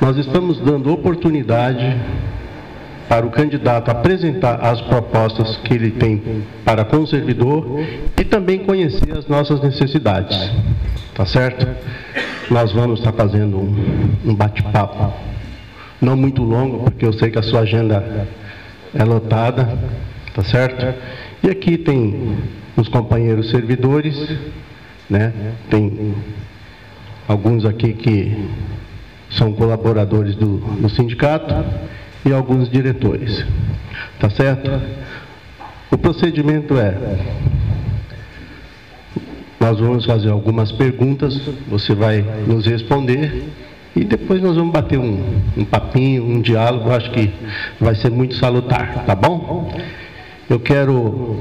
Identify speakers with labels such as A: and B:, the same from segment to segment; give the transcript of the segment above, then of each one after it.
A: nós estamos dando oportunidade para o candidato apresentar as propostas que ele tem para com o servidor e também conhecer as nossas necessidades, tá certo? Nós vamos estar fazendo um bate-papo, não muito longo, porque eu sei que a sua agenda é lotada, tá certo? E aqui tem os companheiros servidores, né? Tem alguns aqui que são colaboradores do sindicato e alguns diretores, tá certo? O procedimento é: nós vamos fazer algumas perguntas, você vai nos responder e depois nós vamos bater um papinho, um diálogo, acho que vai ser muito salutar, tá bom? Eu quero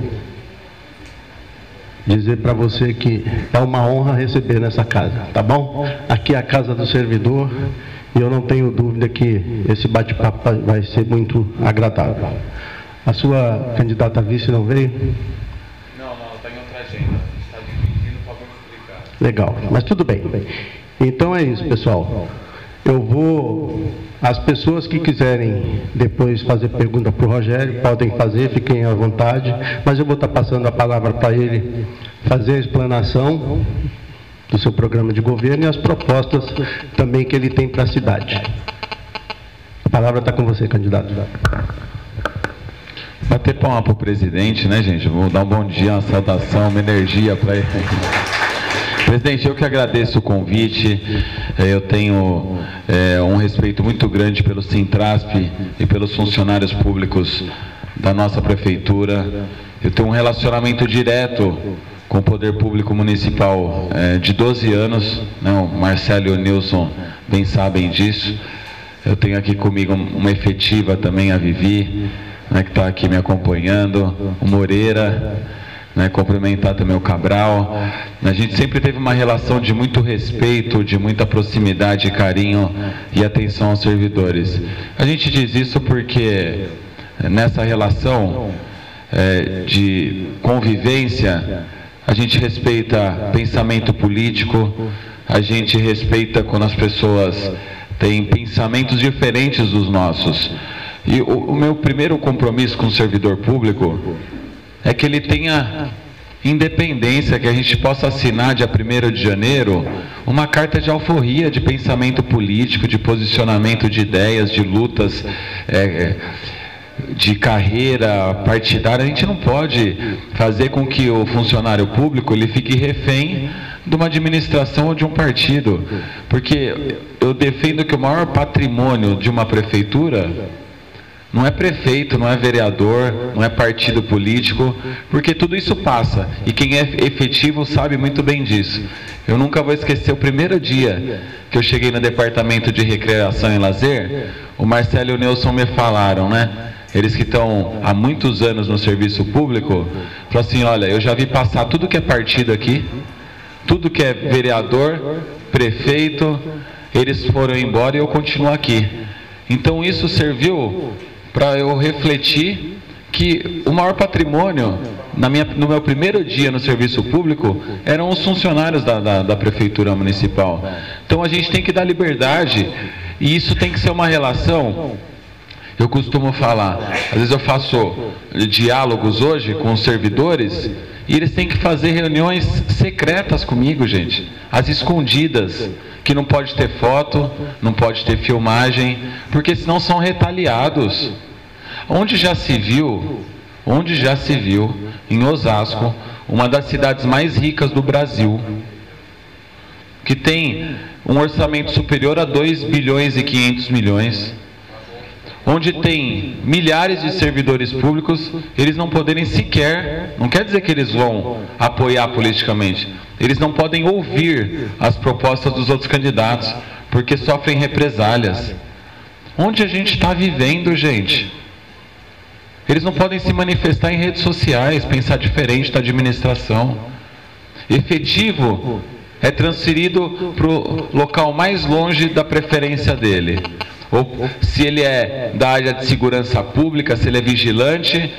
A: dizer para você que é uma honra receber nessa casa, tá bom? Aqui é a casa do servidor e eu não tenho dúvida que esse bate-papo vai ser muito agradável. A sua candidata a vice não veio?
B: Não, está em outra agenda. Está dividindo para explicar.
A: Legal, mas tudo bem. Então é isso, pessoal. As pessoas que quiserem depois fazer pergunta para o Rogério, podem fazer, fiquem à vontade, mas eu vou estar passando a palavra para ele fazer a explanação do seu programa de governo e as propostas também que ele tem para a cidade. A palavra está com você, candidato.
B: Bater palma para o presidente, né, gente? Vou dar um bom dia, uma saudação, uma energia para ele. Presidente, eu que agradeço o convite. Eu tenho um respeito muito grande pelo Sintrasp e pelos funcionários públicos da nossa prefeitura. Eu tenho um relacionamento direto com o Poder Público Municipal de 12 anos, né? O Marcelo e o Nilson bem sabem disso. Eu tenho aqui comigo uma efetiva também, a Vivi, né, que está aqui me acompanhando, o Moreira, né, cumprimentar também o Cabral. A gente sempre teve uma relação de muito respeito, de muita proximidade, carinho e atenção aos servidores. A gente diz isso porque nessa relação de convivência, a gente respeita pensamento político, a gente respeita quando as pessoas têm pensamentos diferentes dos nossos. E o meu primeiro compromisso com o servidor público é que ele tenha independência, que a gente possa assinar dia 1º de janeiro uma carta de alforria de pensamento político, de posicionamento de ideias, de lutas, de carreira partidária. A gente não pode fazer com que o funcionário público ele fique refém de uma administração ou de um partido, porque eu defendo que o maior patrimônio de uma prefeitura não é prefeito, não é vereador, não é partido político, porque tudo isso passa, e quem é efetivo sabe muito bem disso. Eu nunca vou esquecer o primeiro dia que eu cheguei no departamento de recreação e lazer, o Marcelo e o Nilson me falaram, né? Eles que estão há muitos anos no serviço público, falaram assim: olha, eu já vi passar tudo que é partido aqui, tudo que é vereador, prefeito, eles foram embora e eu continuo aqui. Então isso serviu para eu refletir que o maior patrimônio, no meu primeiro dia no serviço público, eram os funcionários da prefeitura municipal. Então a gente tem que dar liberdade, e isso tem que ser uma relação. Eu costumo falar, às vezes eu faço diálogos hoje com os servidores, e eles têm que fazer reuniões secretas comigo, gente, às escondidas, que não pode ter foto, não pode ter filmagem, porque senão são retaliados. Onde já se viu, em Osasco, uma das cidades mais ricas do Brasil, que tem um orçamento superior a 2 bilhões e 500 milhões, onde tem milhares de servidores públicos, eles não poderem sequer, não quer dizer que eles vão apoiar politicamente, eles não podem ouvir as propostas dos outros candidatos, porque sofrem represálias. Onde a gente está vivendo, gente? Eles não podem se manifestar em redes sociais, pensar diferente da administração. Efetivo é transferido para o local mais longe da preferência dele. Ou se ele é da área de segurança pública, se ele é vigilante,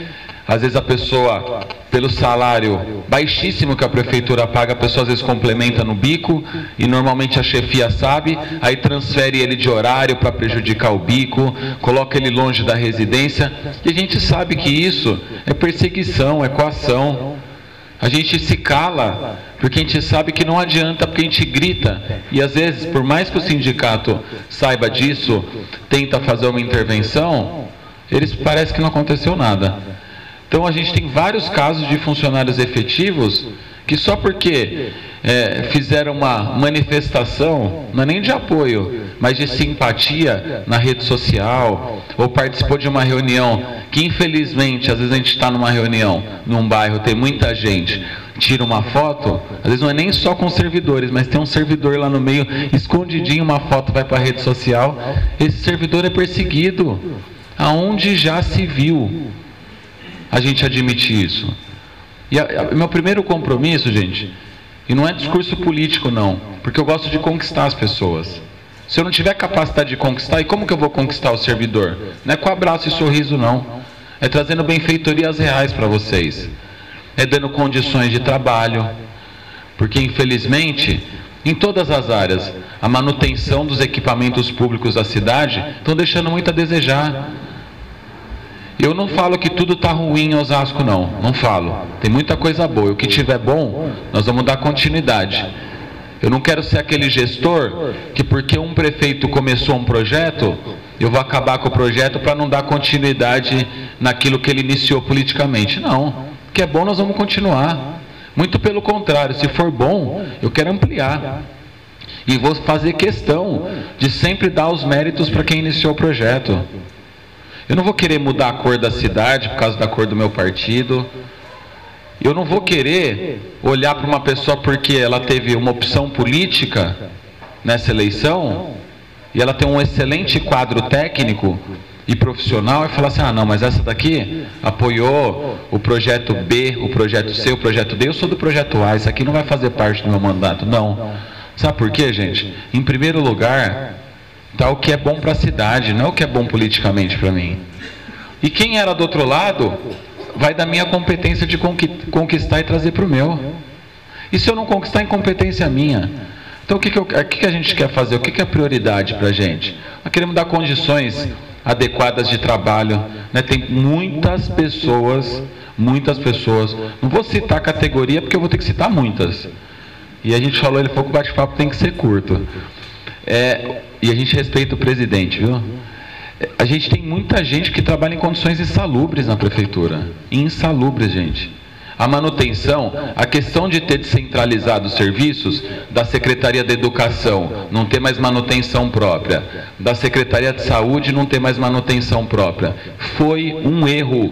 B: Às vezes a pessoa, pelo salário baixíssimo que a prefeitura paga, a pessoa às vezes complementa no bico, e normalmente a chefia sabe, aí transfere ele de horário para prejudicar o bico, coloca ele longe da residência, e a gente sabe que isso é perseguição, é coação. A gente se cala, porque a gente sabe que não adianta, porque a gente grita, e às vezes, por mais que o sindicato saiba disso, tenta fazer uma intervenção, eles parece que não aconteceu nada. Então a gente tem vários casos de funcionários efetivos que só porque fizeram uma manifestação, não é nem de apoio, mas de simpatia na rede social, ou participou de uma reunião, que infelizmente, às vezes a gente está numa reunião, num bairro, tem muita gente, tira uma foto, às vezes não é nem só com servidores, mas tem um servidor lá no meio, escondidinho, uma foto vai para a rede social, esse servidor é perseguido. Aonde já se viu a gente admitir isso? E meu primeiro compromisso, gente, e não é discurso político não, porque eu gosto de conquistar as pessoas. Se eu não tiver capacidade de conquistar, e como que eu vou conquistar o servidor? Não é com abraço e sorriso não, é trazendo benfeitorias reais para vocês, é dando condições de trabalho, porque infelizmente, em todas as áreas, a manutenção dos equipamentos públicos da cidade estão deixando muito a desejar. Eu não falo que tudo está ruim em Osasco, não falo. Tem muita coisa boa. O que tiver bom, nós vamos dar continuidade. Eu não quero ser aquele gestor que, porque um prefeito começou um projeto, eu vou acabar com o projeto para não dar continuidade naquilo que ele iniciou politicamente. Não. O que é bom, nós vamos continuar. Muito pelo contrário, se for bom, eu quero ampliar. E vou fazer questão de sempre dar os méritos para quem iniciou o projeto. Eu não vou querer mudar a cor da cidade por causa da cor do meu partido. Eu não vou querer olhar para uma pessoa porque ela teve uma opção política nessa eleição e ela tem um excelente quadro técnico e profissional e falar assim, ah não, mas essa daqui apoiou o projeto B, o projeto C, o projeto D, eu sou do projeto A, isso aqui não vai fazer parte do meu mandato. Não. Sabe por quê, gente? Em primeiro lugar, tá o que é bom para a cidade, não é o que é bom politicamente para mim. E quem era do outro lado, vai da minha competência de conquistar e trazer para o meu. E se eu não conquistar, incompetência minha. Então o que a gente quer fazer? O que é prioridade para a gente? Nós queremos dar condições adequadas de trabalho, né? Tem muitas pessoas, não vou citar a categoria porque eu vou ter que citar muitas. E a gente falou, ele falou que o bate-papo tem que ser curto. E a gente respeita o presidente, viu? A gente tem muita gente que trabalha em condições insalubres na prefeitura. Insalubres, gente. A manutenção, a questão de ter descentralizado os serviços da Secretaria da Educação, não ter mais manutenção própria, da Secretaria de Saúde não ter mais manutenção própria, foi um erro.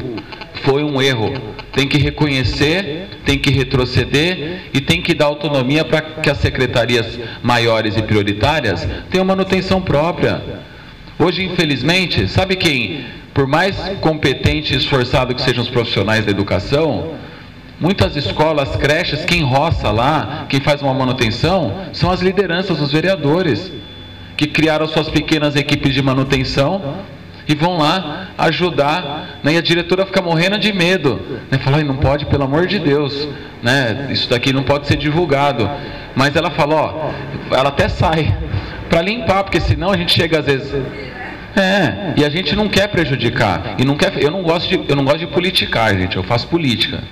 B: Foi um erro. Tem que reconhecer, tem que retroceder e tem que dar autonomia para que as secretarias maiores e prioritárias tenham manutenção própria. Hoje, infelizmente, sabe quem, por mais competente e esforçado que sejam os profissionais da educação, muitas escolas, creches, quem roça lá, quem faz uma manutenção, são as lideranças, os vereadores, que criaram suas pequenas equipes de manutenção e vão lá ajudar, né? E a diretora fica morrendo de medo, né? Fala, não pode, pelo amor de Deus, né? Isso daqui não pode ser divulgado. Mas ela fala, ó, ela até sai para limpar, porque senão a gente chega às vezes... e a gente não quer prejudicar, e não quer, eu não gosto de politicar, gente, eu faço política.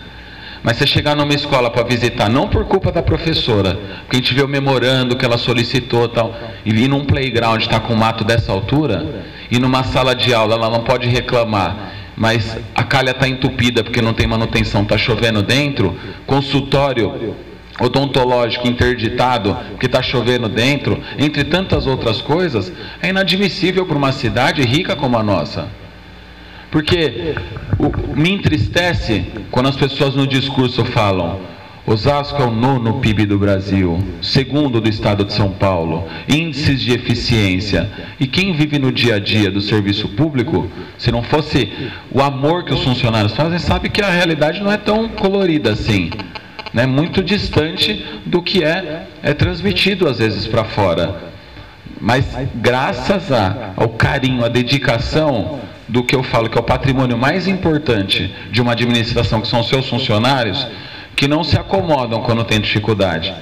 B: Mas você chegar numa escola para visitar, não por culpa da professora, porque a gente vê o memorando que ela solicitou tal, e ir num playground está com um mato dessa altura, e numa sala de aula ela não pode reclamar, mas a calha está entupida porque não tem manutenção, está chovendo dentro, consultório odontológico interditado porque está chovendo dentro, entre tantas outras coisas, é inadmissível para uma cidade rica como a nossa. Porque me entristece quando as pessoas no discurso falam, Osasco é o 9º PIB do Brasil, 2º do estado de São Paulo, índices de eficiência. E quem vive no dia a dia do serviço público, se não fosse o amor que os funcionários fazem, sabe que a realidade não é tão colorida assim, né? Muito distante do que é transmitido às vezes para fora. Mas graças ao carinho, à dedicação do que eu falo que é o patrimônio mais importante de uma administração, que são os seus funcionários, que não se acomodam quando tem dificuldade,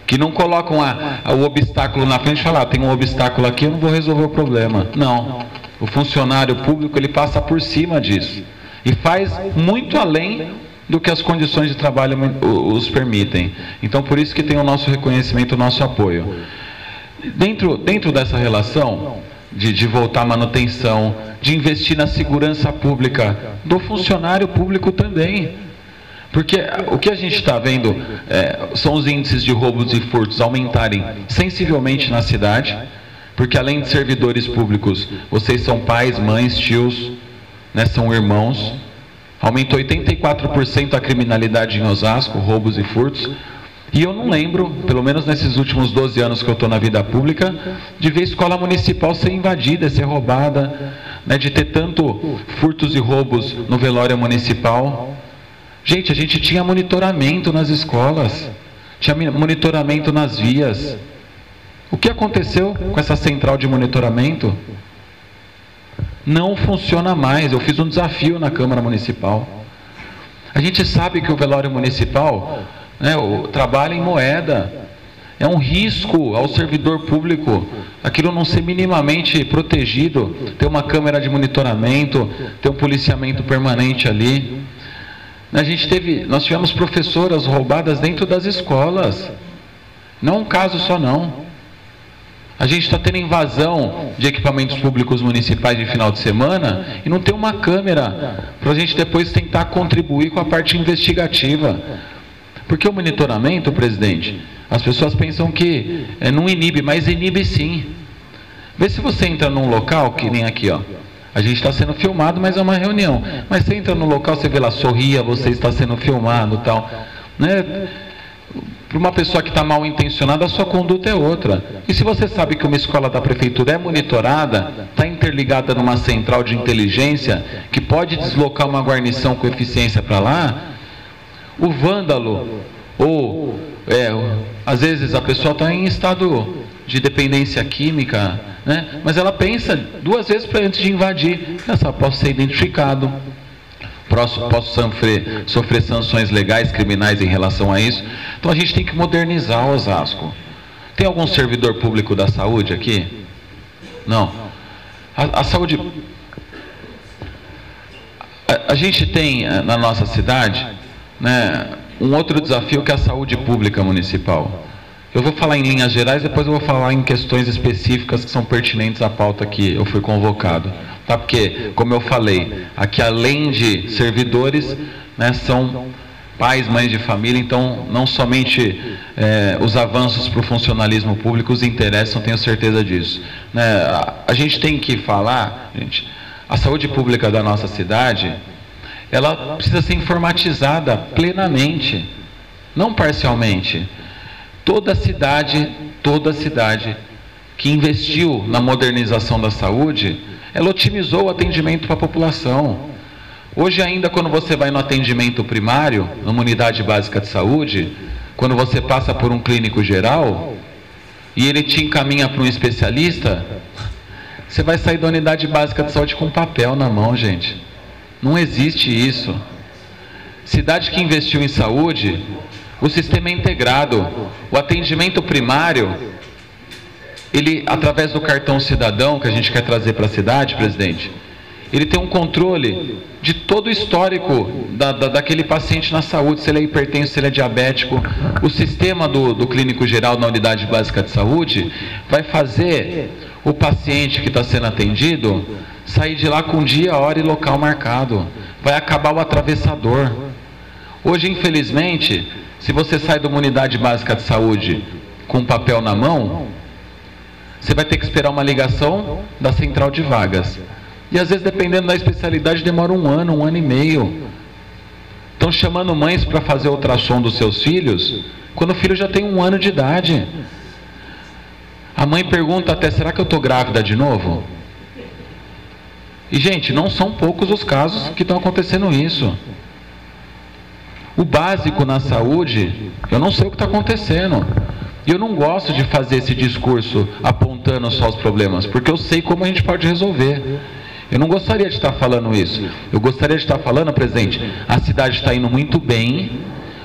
B: que não colocam o obstáculo na frente e falam, tem um obstáculo aqui, eu não vou resolver o problema. Não, o funcionário público, ele passa por cima disso e faz muito além do que as condições de trabalho os permitem. Então, por isso que tem o nosso reconhecimento, o nosso apoio. Dentro dessa relação de voltar à manutenção, de investir na segurança pública do funcionário público também. Porque o que a gente está vendo são os índices de roubos e furtos aumentarem sensivelmente na cidade, porque além de servidores públicos, vocês são pais, mães, tios, né, são irmãos. Aumentou 84% a criminalidade em Osasco, roubos e furtos. E eu não lembro, pelo menos nesses últimos 12 anos que eu estou na vida pública, de ver escola municipal ser invadida, ser roubada, né, de ter tanto furtos e roubos no velório municipal. Gente, a gente tinha monitoramento nas escolas, tinha monitoramento nas vias. O que aconteceu com essa central de monitoramento? Não funciona mais. Eu fiz um desafio na Câmara Municipal. A gente sabe que o velório municipal, né, trabalha em moeda. É um risco ao servidor público aquilo não ser minimamente protegido, ter uma câmera de monitoramento, ter um policiamento permanente ali. Nós tivemos professoras roubadas dentro das escolas. Não é um caso só não. A gente está tendo invasão de equipamentos públicos municipais de final de semana e não tem uma câmera para a gente depois tentar contribuir com a parte investigativa. Porque o monitoramento, presidente, as pessoas pensam que não inibe, mas inibe sim. Vê se você entra num local, que nem aqui, ó. A gente está sendo filmado, mas é uma reunião. Mas você entra no local, você vê lá, sorria, você está sendo filmado e tal. Né? Para uma pessoa que está mal intencionada, a sua conduta é outra. E se você sabe que uma escola da prefeitura é monitorada, está interligada numa central de inteligência, que pode deslocar uma guarnição com eficiência para lá, o vândalo, ou às vezes a pessoa está em estado de dependência química, né? Mas ela pensa duas vezes antes de invadir. Posso ser identificado, posso sofrer sanções legais, criminais em relação a isso. Então a gente tem que modernizar Osasco. Tem algum servidor público da saúde aqui? Não. A saúde... A gente tem na nossa cidade, né, um outro desafio que é a saúde pública municipal. Eu vou falar em linhas gerais, depois eu vou falar em questões específicas que são pertinentes à pauta que eu fui convocado. Tá? Porque, como eu falei, aqui além de servidores, né, são pais, mães de família, então não somente os avanços para o funcionalismo público os interessam, tenho certeza disso. Né? A gente tem que falar, gente, a saúde pública da nossa cidade, ela precisa ser informatizada plenamente, não parcialmente. Toda cidade que investiu na modernização da saúde, ela otimizou o atendimento para a população. Hoje ainda, quando você vai no atendimento primário, numa unidade básica de saúde, quando você passa por um clínico geral, e ele te encaminha para um especialista, você vai sair da unidade básica de saúde com papel na mão, gente. Não existe isso. Cidade que investiu em saúde, o sistema é integrado. O atendimento primário, ele, através do cartão cidadão que a gente quer trazer para a cidade, presidente, ele tem um controle de todo o histórico daquele paciente na saúde, se ele é hipertenso, se ele é diabético. O sistema do clínico geral na unidade básica de saúde vai fazer o paciente que está sendo atendido sair de lá com dia, hora e local marcado. Vai acabar o atravessador. Hoje, infelizmente, se você sai de uma unidade básica de saúde com papel na mão, você vai ter que esperar uma ligação da central de vagas. E às vezes, dependendo da especialidade, demora um ano e meio. Estão chamando mães para fazer ultrassom dos seus filhos, quando o filho já tem 1 ano de idade. A mãe pergunta até, será que eu estou grávida de novo? E, gente, não são poucos os casos que estão acontecendo isso. O básico na saúde, eu não sei o que está acontecendo. E eu não gosto de fazer esse discurso apontando só os problemas, porque eu sei como a gente pode resolver. Eu não gostaria de estar falando isso. Eu gostaria de estar falando, presidente, a cidade está indo muito bem,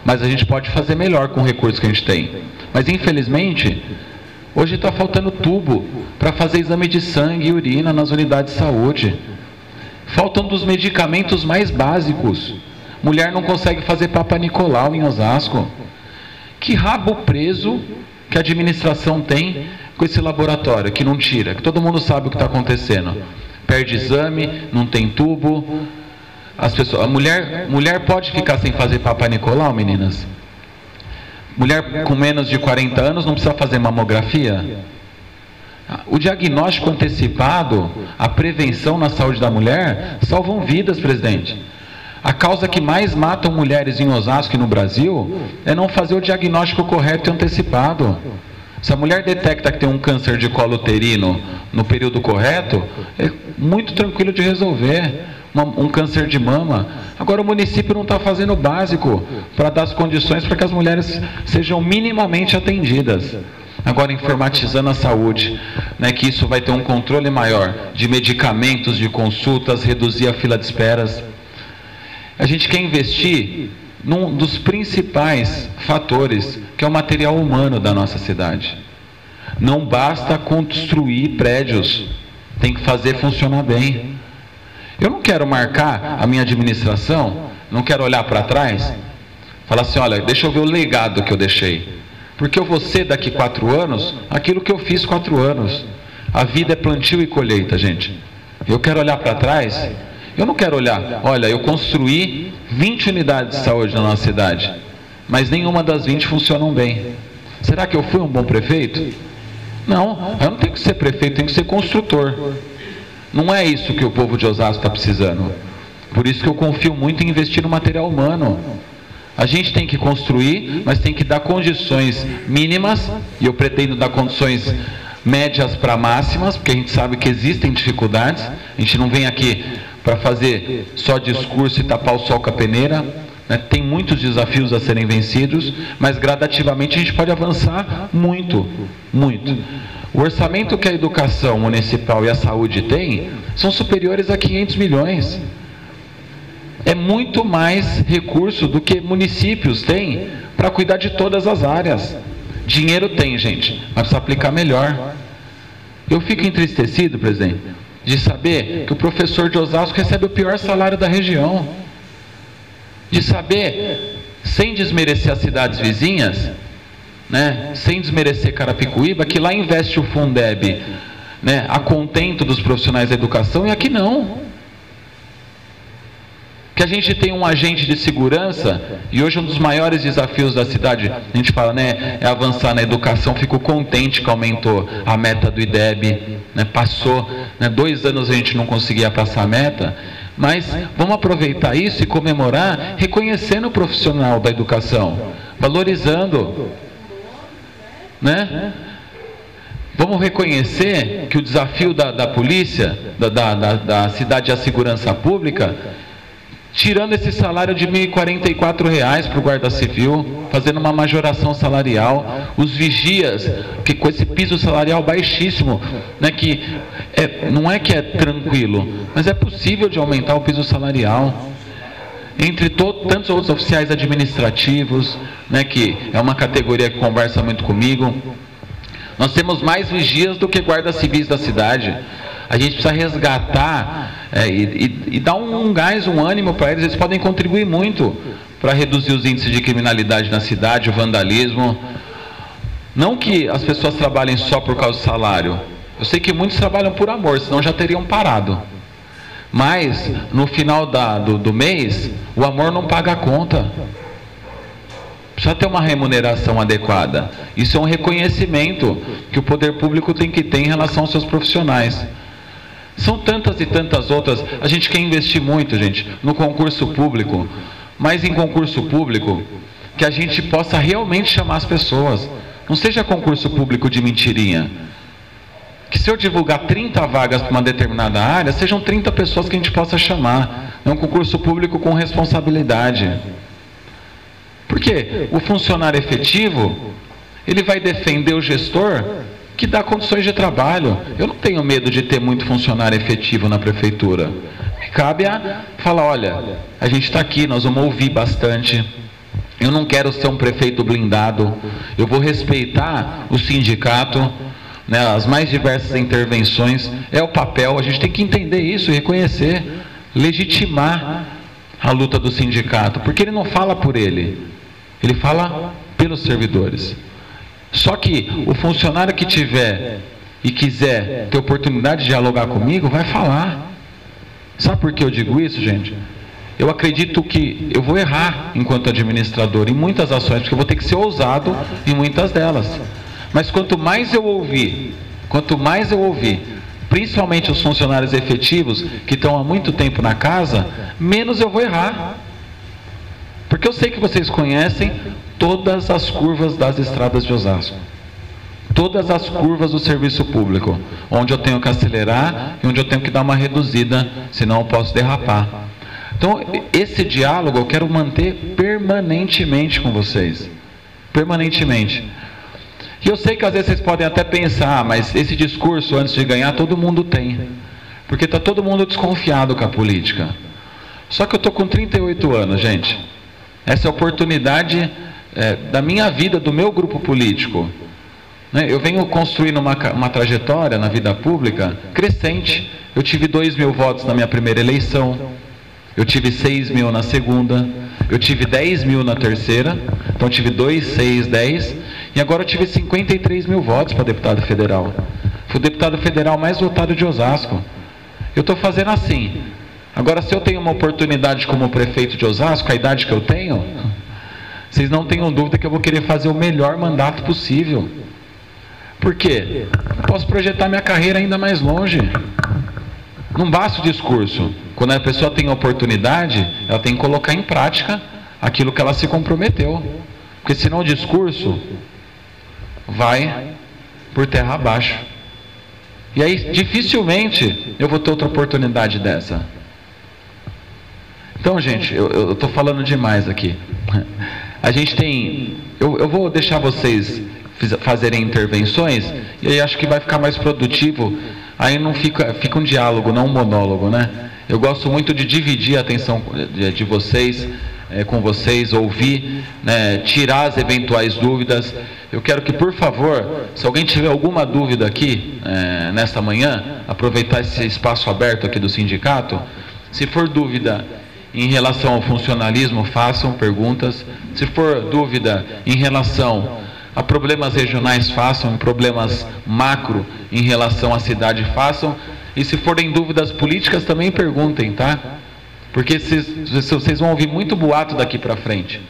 B: mas a gente pode fazer melhor com o recurso que a gente tem. Mas, infelizmente, hoje está faltando tubo para fazer exame de sangue e urina nas unidades de saúde. Faltam dos medicamentos mais básicos. Mulher não consegue fazer Papa Nicolau em Osasco. Que rabo preso que a administração tem com esse laboratório, que não tira, que todo mundo sabe o que está acontecendo. Perde exame, não tem tubo. A mulher pode ficar sem fazer Papa Nicolau, meninas? Mulher com menos de 40 anos não precisa fazer mamografia? O diagnóstico antecipado, a prevenção na saúde da mulher, salvam vidas, presidente. A causa que mais matam mulheres em Osasco e no Brasil é não fazer o diagnóstico correto e antecipado. Se a mulher detecta que tem um câncer de colo uterino no período correto, é muito tranquilo de resolver. Um câncer de mama. Agora o município não está fazendo o básico para dar as condições para que as mulheres sejam minimamente atendidas. Agora informatizando a saúde, né, que isso vai ter um controle maior de medicamentos, de consultas, reduzir a fila de esperas. A gente quer investir num dos principais fatores, que é o material humano da nossa cidade. Não basta construir prédios, tem que fazer funcionar bem. Eu não quero marcar a minha administração, não quero olhar para trás, falar assim, olha, deixa eu ver o legado que eu deixei. Porque eu vou ser daqui 4 anos aquilo que eu fiz 4 anos. A vida é plantio e colheita, gente. Eu quero olhar para trás. Eu não quero olhar, olha, eu construí 20 unidades de saúde na nossa cidade, mas nenhuma das 20 funcionam bem. Será que eu fui um bom prefeito? Não, eu não tenho que ser prefeito, tenho que ser construtor. Não é isso que o povo de Osasco está precisando. Por isso que eu confio muito em investir no material humano. A gente tem que construir, mas tem que dar condições mínimas, e eu pretendo dar condições médias para máximas, porque a gente sabe que existem dificuldades. A gente não vem aqui para fazer só discurso e tapar o sol com a peneira, né? Tem muitos desafios a serem vencidos, mas gradativamente a gente pode avançar muito, muito. O orçamento que a educação municipal e a saúde têm são superiores a 500 milhões. É muito mais recurso do que municípios têm para cuidar de todas as áreas. Dinheiro tem, gente, mas precisa aplicar melhor. Eu fico entristecido, presidente, de saber que o professor de Osasco recebe o pior salário da região. De saber, sem desmerecer as cidades vizinhas, né, sem desmerecer Carapicuíba, que lá investe o Fundeb, né, a contento dos profissionais da educação, e aqui não. Que a gente tem um agente de segurança, e hoje um dos maiores desafios da cidade, a gente fala, né, é avançar na educação. Fico contente que aumentou a meta do IDEB, né, passou, né, 2 anos a gente não conseguia passar a meta, mas vamos aproveitar isso e comemorar, reconhecendo o profissional da educação, valorizando, né? Vamos reconhecer que o desafio da polícia, da cidade e a segurança pública, tirando esse salário de R$ 1.044 para o guarda civil, fazendo uma majoração salarial, os vigias, que com esse piso salarial baixíssimo, né, que não é que é tranquilo, mas é possível de aumentar o piso salarial. Entre tantos outros oficiais administrativos, né, que é uma categoria que conversa muito comigo, nós temos mais vigias do que guardas civis da cidade. A gente precisa resgatar e dar um gás, um ânimo para eles. Eles podem contribuir muito para reduzir os índices de criminalidade na cidade, o vandalismo. Não que as pessoas trabalhem só por causa do salário. Eu sei que muitos trabalham por amor, senão já teriam parado. Mas, no final do mês, o amor não paga a conta. Precisa ter uma remuneração adequada. Isso é um reconhecimento que o poder público tem que ter em relação aos seus profissionais. São tantas e tantas outras. A gente quer investir muito, gente, no concurso público, mas em concurso público que a gente possa realmente chamar as pessoas. Não seja concurso público de mentirinha. Que se eu divulgar 30 vagas para uma determinada área, sejam 30 pessoas que a gente possa chamar. É um concurso público com responsabilidade. Porque o funcionário efetivo, ele vai defender o gestor que dá condições de trabalho. Eu não tenho medo de ter muito funcionário efetivo na prefeitura. Me cabe a falar, olha, a gente está aqui, nós vamos ouvir bastante. Eu não quero ser um prefeito blindado. Eu vou respeitar o sindicato, né, as mais diversas intervenções. É o papel, a gente tem que entender isso, reconhecer, legitimar a luta do sindicato, porque ele não fala por ele, ele fala pelos servidores. Só que o funcionário que tiver e quiser ter oportunidade de dialogar comigo, vai falar. Sabe por que eu digo isso, gente? Eu acredito que eu vou errar enquanto administrador em muitas ações, porque eu vou ter que ser ousado em muitas delas. Mas quanto mais eu ouvir, principalmente os funcionários efetivos que estão há muito tempo na casa, menos eu vou errar. Porque eu sei que vocês conhecem todas as curvas das estradas de Osasco. Todas as curvas do serviço público, onde eu tenho que acelerar e onde eu tenho que dar uma reduzida, senão eu posso derrapar. Então, esse diálogo eu quero manter permanentemente com vocês. Permanentemente. E eu sei que às vezes vocês podem até pensar, mas esse discurso antes de ganhar todo mundo tem. Porque está todo mundo desconfiado com a política. Só que eu estou com 38 anos, gente. Essa é a oportunidade da minha vida, do meu grupo político. Eu venho construindo uma trajetória na vida pública crescente. Eu tive 2.000 votos na minha primeira eleição. Eu tive 6.000 na segunda. Eu tive 10.000 na terceira. Então eu tive 2, 6, 10. E agora eu tive 53.000 votos para deputado federal. Fui o deputado federal mais votado de Osasco. Eu estou fazendo assim. Agora, se eu tenho uma oportunidade como prefeito de Osasco, a idade que eu tenho, vocês não tenham dúvida que eu vou querer fazer o melhor mandato possível. Por quê? Eu posso projetar minha carreira ainda mais longe. Não basta o discurso. Quando a pessoa tem a oportunidade, ela tem que colocar em prática aquilo que ela se comprometeu. Porque senão o discurso vai por terra abaixo. E aí, dificilmente, eu vou ter outra oportunidade dessa. Então, gente, eu estou falando demais aqui. A gente tem... Eu vou deixar vocês fazerem intervenções, e aí acho que vai ficar mais produtivo. Aí não fica um diálogo, não um monólogo, né? Eu gosto muito de dividir a atenção de vocês, com vocês, ouvir, né, tirar as eventuais dúvidas. Eu quero que, por favor, se alguém tiver alguma dúvida aqui, nesta manhã, aproveitar esse espaço aberto aqui do sindicato. Se for dúvida em relação ao funcionalismo, façam perguntas. Se for dúvida em relação a problemas regionais, façam. Problemas macro em relação à cidade, façam. E se forem dúvidas políticas, também perguntem, tá? Porque vocês vão ouvir muito boato daqui para frente.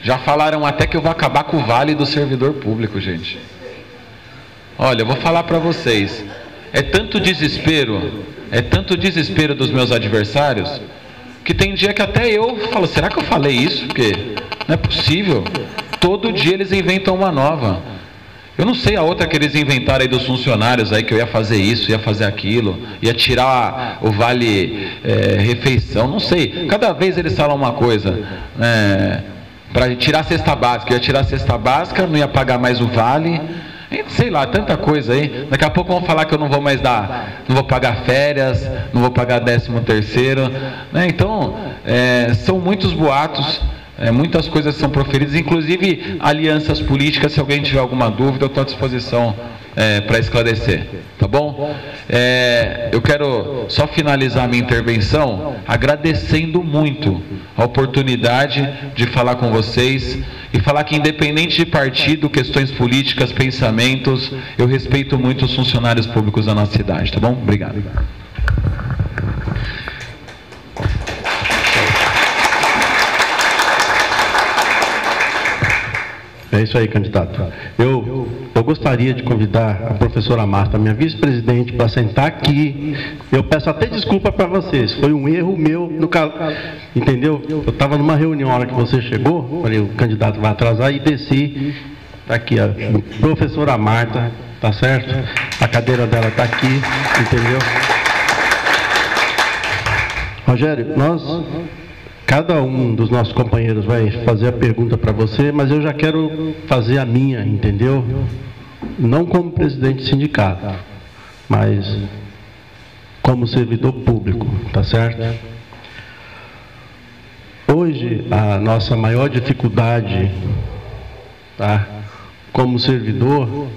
B: Já falaram até que eu vou acabar com o vale do servidor público, gente. Olha, eu vou falar para vocês. É tanto desespero dos meus adversários, que tem dia que até eu falo, será que eu falei isso? Porque não é possível. Todo dia eles inventam uma nova. Eu não sei a outra que eles inventaram aí dos funcionários aí, que eu ia fazer isso, ia fazer aquilo, ia tirar o vale refeição, não sei. Cada vez eles falam uma coisa, para tirar a cesta básica, eu ia tirar a cesta básica, não ia pagar mais o vale, sei lá, tanta coisa aí. Daqui a pouco vão falar que eu não vou mais não vou pagar férias, não vou pagar 13º, né? Então, são muitos boatos. Muitas coisas são proferidas, inclusive alianças políticas. Se alguém tiver alguma dúvida, eu estou à disposição para esclarecer, tá bom? Eu quero só finalizar minha intervenção agradecendo muito a oportunidade de falar com vocês e falar que, independente de partido, questões políticas, pensamentos, eu respeito muito os funcionários públicos da nossa cidade, tá bom? Obrigado.
A: É isso aí, candidato. Eu gostaria de convidar a professora Marta, minha vice-presidente, para sentar aqui. Eu peço até desculpa para vocês, foi um erro meu, entendeu? Eu estava numa reunião na hora que você chegou, falei, o candidato vai atrasar, e desci. Está aqui a professora Marta, tá certo? A cadeira dela está aqui, entendeu? Rogério, cada um dos nossos companheiros vai fazer a pergunta para você, mas eu já quero fazer a minha, entendeu? não como presidente de sindicato, mas como servidor público, tá certo? Hoje, a nossa maior dificuldade, tá, como servidor,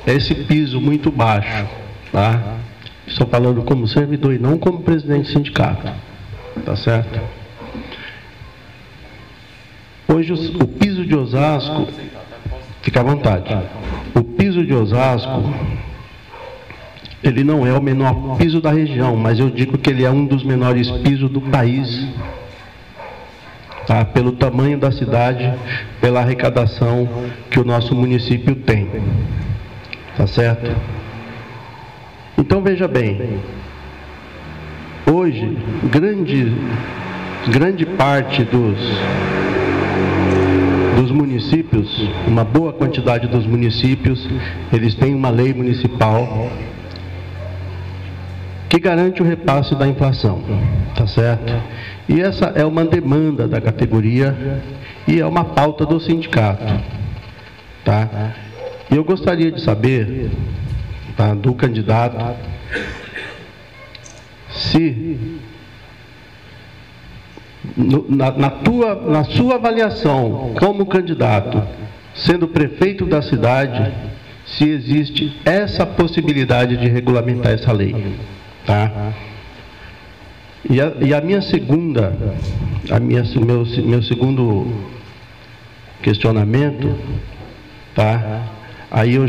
A: é esse piso muito baixo, tá? Estou falando como servidor e não como presidente de sindicato, tá certo? Hoje, o piso de Osasco, fica à vontade, o piso de Osasco, ele não é o menor piso da região, mas eu digo que ele é um dos menores pisos do país, tá? Pelo tamanho da cidade, pela arrecadação que o nosso município tem, tá certo? Então, veja bem, hoje, grande parte dos municípios, uma boa quantidade dos municípios, eles têm uma lei municipal que garante o repasse da inflação, tá certo? E essa é uma demanda da categoria e é uma pauta do sindicato, tá? E eu gostaria de saber, tá, do candidato, se na sua avaliação como candidato, sendo prefeito da cidade, se existe essa possibilidade de regulamentar essa lei, tá? E a minha segunda, meu segundo questionamento, tá? Aí eu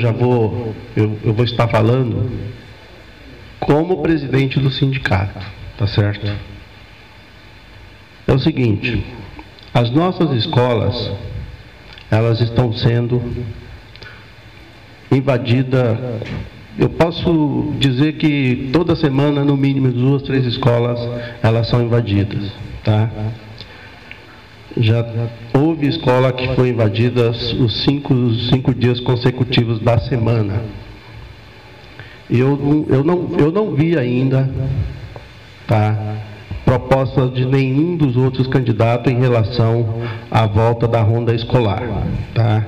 A: vou estar falando como presidente do sindicato, tá certo? É o seguinte, as nossas escolas, elas estão sendo invadidas, eu posso dizer que toda semana, no mínimo, 2, 3 escolas, elas são invadidas, tá? Já houve escola que foi invadida os 5 dias consecutivos da semana. E eu não vi ainda, tá, proposta de nenhum dos outros candidatos em relação à volta da ronda escolar, tá?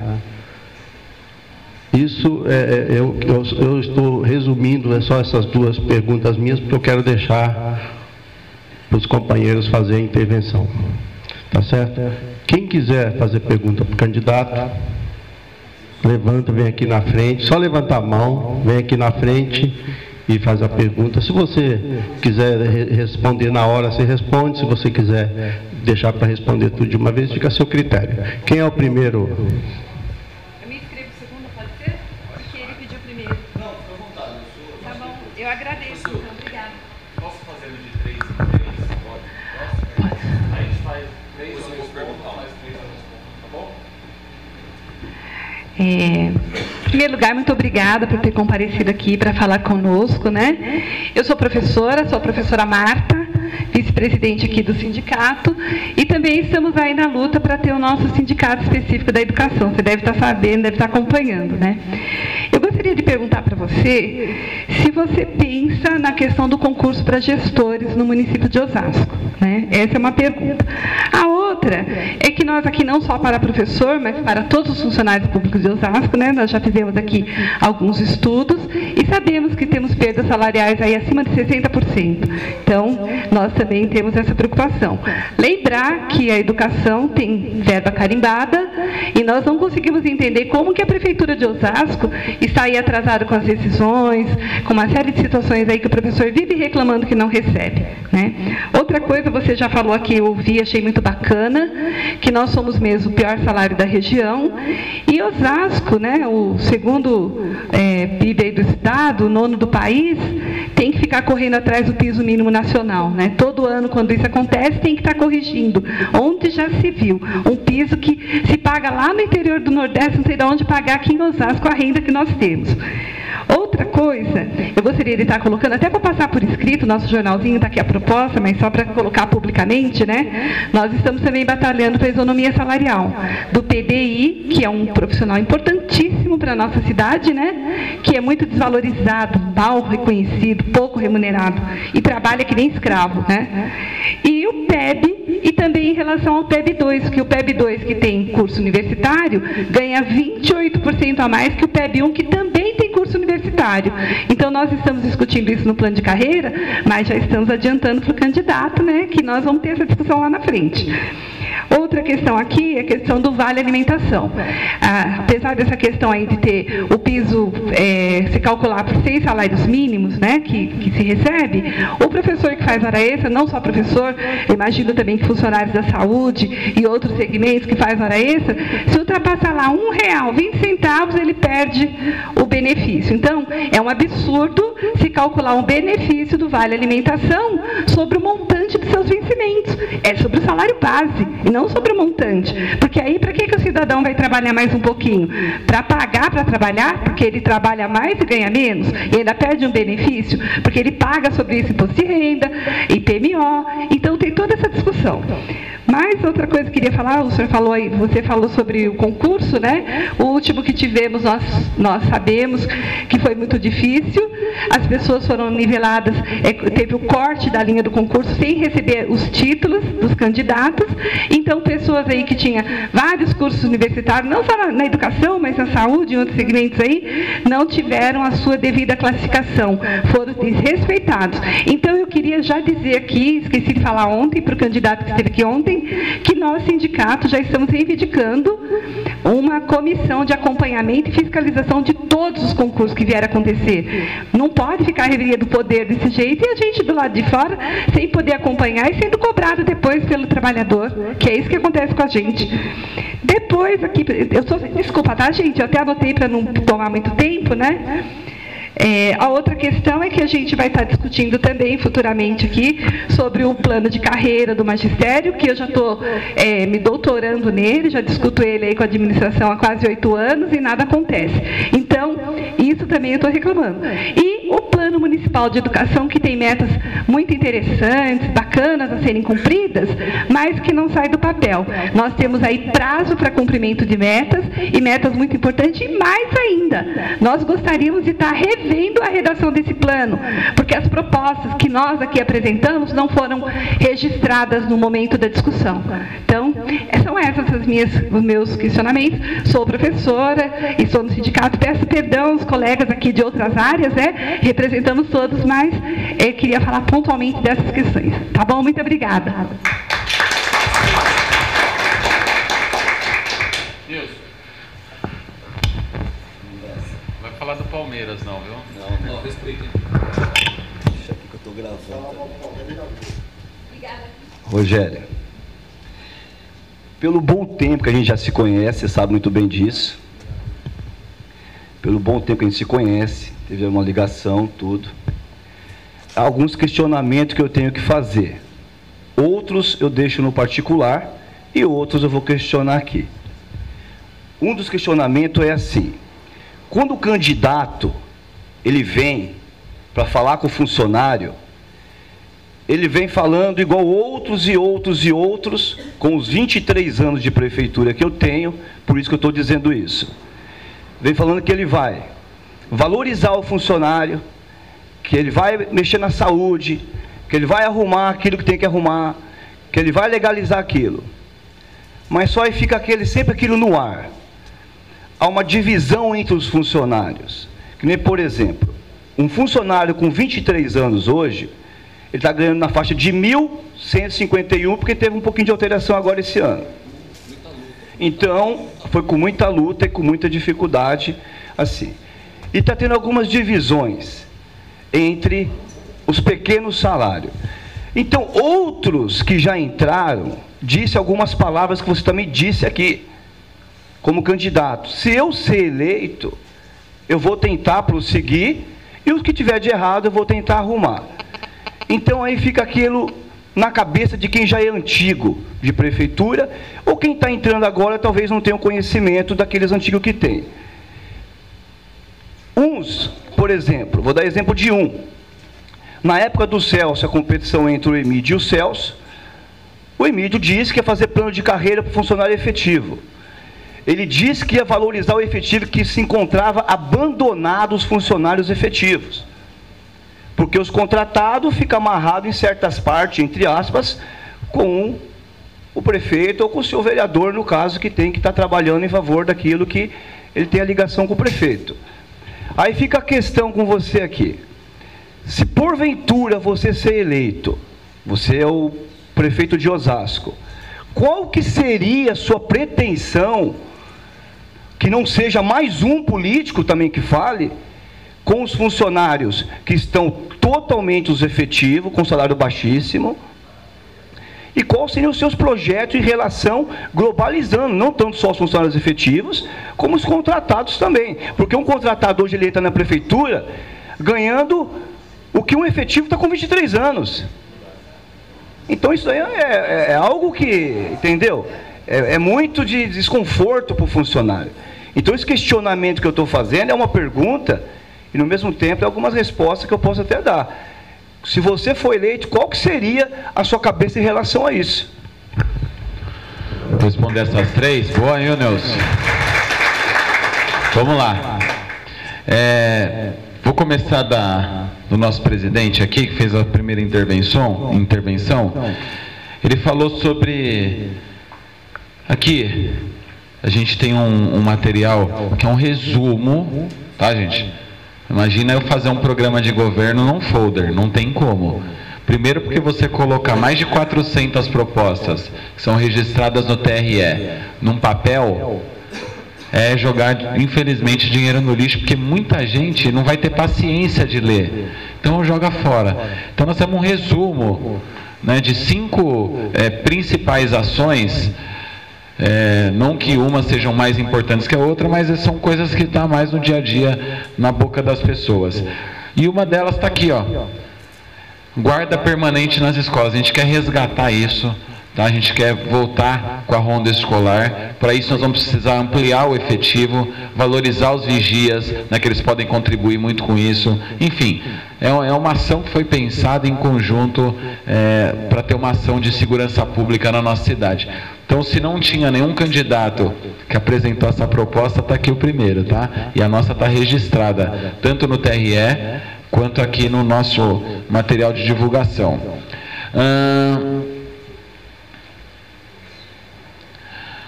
A: Isso, eu estou resumindo, é só essas 2 perguntas minhas, porque eu quero deixar para os companheiros fazerem a intervenção, tá certo? Quem quiser fazer pergunta para o candidato, levanta, vem aqui na frente, só levantar a mão, vem aqui na frente e faz a pergunta. Se você quiser responder na hora, você responde. Se você quiser deixar para responder tudo de uma vez, fica a seu critério. Quem é o primeiro?
C: Eu me inscrevo segundo, pode ser? Porque ele pediu primeiro. Não, fica à vontade. Tá bom, eu agradeço, então, obrigada.
B: Posso fazer de 3 em 3? Pode. Aí a gente faz 3 eu respondo, mais 3 eu respondo, tá bom?
C: Em primeiro lugar, muito obrigada por ter comparecido aqui para falar conosco, né? Eu sou a professora Marta, vice-presidente aqui do sindicato, e também estamos aí na luta para ter o nosso sindicato específico da educação. Você deve estar sabendo, deve estar acompanhando, né? Eu gostaria de perguntar para você se você pensa na questão do concurso para gestores no município de Osasco, né? Essa é uma pergunta. A outra é que nós aqui, não só para professor, mas para todos os funcionários públicos de Osasco, né? Nós já fizemos aqui alguns estudos e sabemos que temos perdas salariais aí acima de 60%. Então, nós também temos essa preocupação. Lembrar que a educação tem verba carimbada e nós não conseguimos entender como que a Prefeitura de Osasco está aí atrasada com as decisões, com uma série de situações aí que o professor vive reclamando que não recebe, né? Outra coisa, você já falou aqui, eu ouvi, achei muito bacana, que nós somos mesmo o pior salário da região, e Osasco, né, o segundo PIB aí do estado, o 9º do país, tem que ficar correndo atrás do piso mínimo nacional, né? Todo ano, quando isso acontece, tem que estar corrigindo, onde já se viu, um piso que se paga lá no interior do Nordeste, não sei de onde pagar aqui em Osasco a renda que nós temos. Outra coisa, eu gostaria de estar colocando, até para passar por escrito, nosso jornalzinho está aqui a proposta, mas só para colocar publicamente, né? Nós estamos também batalhando para a isonomia salarial do PDI, que é um profissional importantíssimo para a nossa cidade, né? Que é muito desvalorizado, mal reconhecido, pouco remunerado e trabalha que nem escravo, né? E o PEB, e também em relação ao PEB2, que o PEB2 que tem curso universitário ganha 28% a mais que o PEB1 que também tem curso universitário. Então nós estamos discutindo isso no plano de carreira, mas já estamos adiantando para o candidato, né, que nós vamos ter essa discussão lá na frente. Outra questão aqui é a questão do vale alimentação. Apesar dessa questão aí de ter o piso se calcular por 6 salários mínimos, né, que se recebe, o professor que faz hora extra, não só professor, eu imagino também que funcionários da saúde e outros segmentos que faz hora extra, se ultrapassar lá R$1,20, ele perde o benefício. Então, é um absurdo se calcular um benefício do vale alimentação sobre o montante de seus vencimentos. É sobre o salário base e não sobre o montante. Porque aí, para que o cidadão vai trabalhar mais um pouquinho? Para pagar para trabalhar, porque ele trabalha mais e ganha menos, e ainda perde um benefício, porque ele paga sobre isso imposto de renda, IPMO, então tem toda essa discussão. Mas outra coisa que eu queria falar, o senhor falou aí, você falou sobre o concurso, né? O último que tivemos, nós sabemos que foi muito difícil, as pessoas foram niveladas, teve o corte da linha do concurso sem receber os títulos dos candidatos, então pessoas aí que tinham vários cursos universitários, não só na educação, mas na saúde e em outros segmentos aí, não tiveram a sua devida classificação, foram desrespeitados. Então eu queria já dizer aqui, esqueci de falar ontem, para o candidato que esteve aqui ontem, que nós, sindicato, já estamos reivindicando uma comissão de acompanhamento e fiscalização de todos os concursos que vierem a acontecer. Não pode ficar a revelia do poder desse jeito e a gente do lado de fora sem poder acompanhar e sendo cobrado depois pelo trabalhador, que é isso que acontece com a gente. Depois aqui, desculpa, tá, gente? Eu até anotei para não tomar muito tempo, né? A outra questão é que a gente vai estar discutindo também futuramente aqui sobre o plano de carreira do magistério, que eu já estou me doutorando nele, já discuto ele aí com a administração há quase 8 anos e nada acontece. Então, isso também eu estou reclamando. E o plano municipal de educação, que tem metas muito interessantes, bacanas a serem cumpridas, mas que não sai do papel. Nós temos aí prazo para cumprimento de metas, e metas muito importantes, e mais ainda, nós gostaríamos de estar revendo a redação desse plano, porque as propostas que nós aqui apresentamos não foram registradas no momento da discussão. Então, são essas os meus questionamentos. Sou professora, estou no sindicato, peço perdão aos colegas aqui de outras áreas, né? Representamos todos, mas queria falar pontualmente dessas questões. Tá bom? Muito obrigada.
B: Falar do Palmeiras, não, viu?
D: Não, respeito. Deixa aqui que eu estou gravando. Obrigada. Rogério, pelo bom tempo que a gente já se conhece, você sabe muito bem disso. Pelo bom tempo que a gente se conhece, teve uma ligação, tudo. Há alguns questionamentos que eu tenho que fazer. Outros eu deixo no particular e outros eu vou questionar aqui. Um dos questionamentos é assim: quando o candidato ele vem para falar com o funcionário, ele vem falando igual outros e outros e outros, com os 23 anos de prefeitura que eu tenho, por isso que eu estou dizendo isso. Vem falando que ele vai valorizar o funcionário, que ele vai mexer na saúde, que ele vai arrumar aquilo que tem que arrumar, que ele vai legalizar aquilo. Mas só aí fica sempre aquilo no ar. Há uma divisão entre os funcionários. Que nem, por exemplo, um funcionário com 23 anos hoje, ele está ganhando na faixa de 1.151, porque teve um pouquinho de alteração agora esse ano. Então, foi com muita luta e com muita dificuldade, assim. E está tendo algumas divisões entre os pequenos salários. Então, outros que já entraram, disse algumas palavras que você também disse aqui, como candidato. Se eu ser eleito, eu vou tentar prosseguir, e o que tiver de errado eu vou tentar arrumar. Então aí fica aquilo na cabeça de quem já é antigo de prefeitura, ou quem está entrando agora talvez não tenha o conhecimento daqueles antigos que tem. Uns, por exemplo, vou dar exemplo de um. Na época do Celso, a competição entre o Emídio e o Celso, o Emídio disse que ia fazer plano de carreira para o funcionário efetivo. Ele disse que ia valorizar o efetivo, que se encontrava abandonado os funcionários efetivos. Porque os contratados ficam amarrados em certas partes, entre aspas, com o prefeito ou com o seu vereador, no caso, que tem que estar trabalhando em favor daquilo que ele tem a ligação com o prefeito. Aí fica a questão com você aqui. Se porventura você ser eleito, você é o prefeito de Osasco, qual que seria a sua pretensão, que não seja mais um político também que fale, com os funcionários que estão totalmente os efetivos, com salário baixíssimo, e quais seriam os seus projetos em relação, globalizando, não tanto só os funcionários efetivos, como os contratados também, porque um contratado hoje ele entra na prefeitura, ganhando o que um efetivo está com 23 anos. Então isso aí é algo que, entendeu? É muito de desconforto para o funcionário. Então esse questionamento que eu estou fazendo é uma pergunta, e no mesmo tempo é algumas respostas que eu posso até dar. Se você for eleito, qual que seria a sua cabeça em relação a isso?
B: Vou responder essas três. Boa, hein, Nilson? Vamos lá. Vou começar do nosso presidente aqui, que fez a primeira intervenção. Ele falou sobre... Aqui, a gente tem um material que é um resumo, tá, gente? Imagina eu fazer um programa de governo num folder, não tem como. Primeiro porque você colocar mais de 400 propostas que são registradas no TRE num papel, é jogar, infelizmente, dinheiro no lixo, porque muita gente não vai ter paciência de ler. Então joga fora. Então nós temos um resumo, né, de 5 principais ações. Não que umas sejam mais importantes que a outra, mas são coisas que estão mais no dia a dia, na boca das pessoas. E uma delas está aqui, ó. Guarda permanente nas escolas. A gente quer resgatar isso, tá? A gente quer voltar com a ronda escolar. Para isso nós vamos precisar ampliar o efetivo, valorizar os vigias, né, que eles podem contribuir muito com isso. Enfim, é uma ação que foi pensada em conjunto para ter uma ação de segurança pública na nossa cidade. Então, se não tinha nenhum candidato que apresentou essa proposta, está aqui o primeiro, tá? E a nossa está registrada, tanto no TRE, quanto aqui no nosso material de divulgação.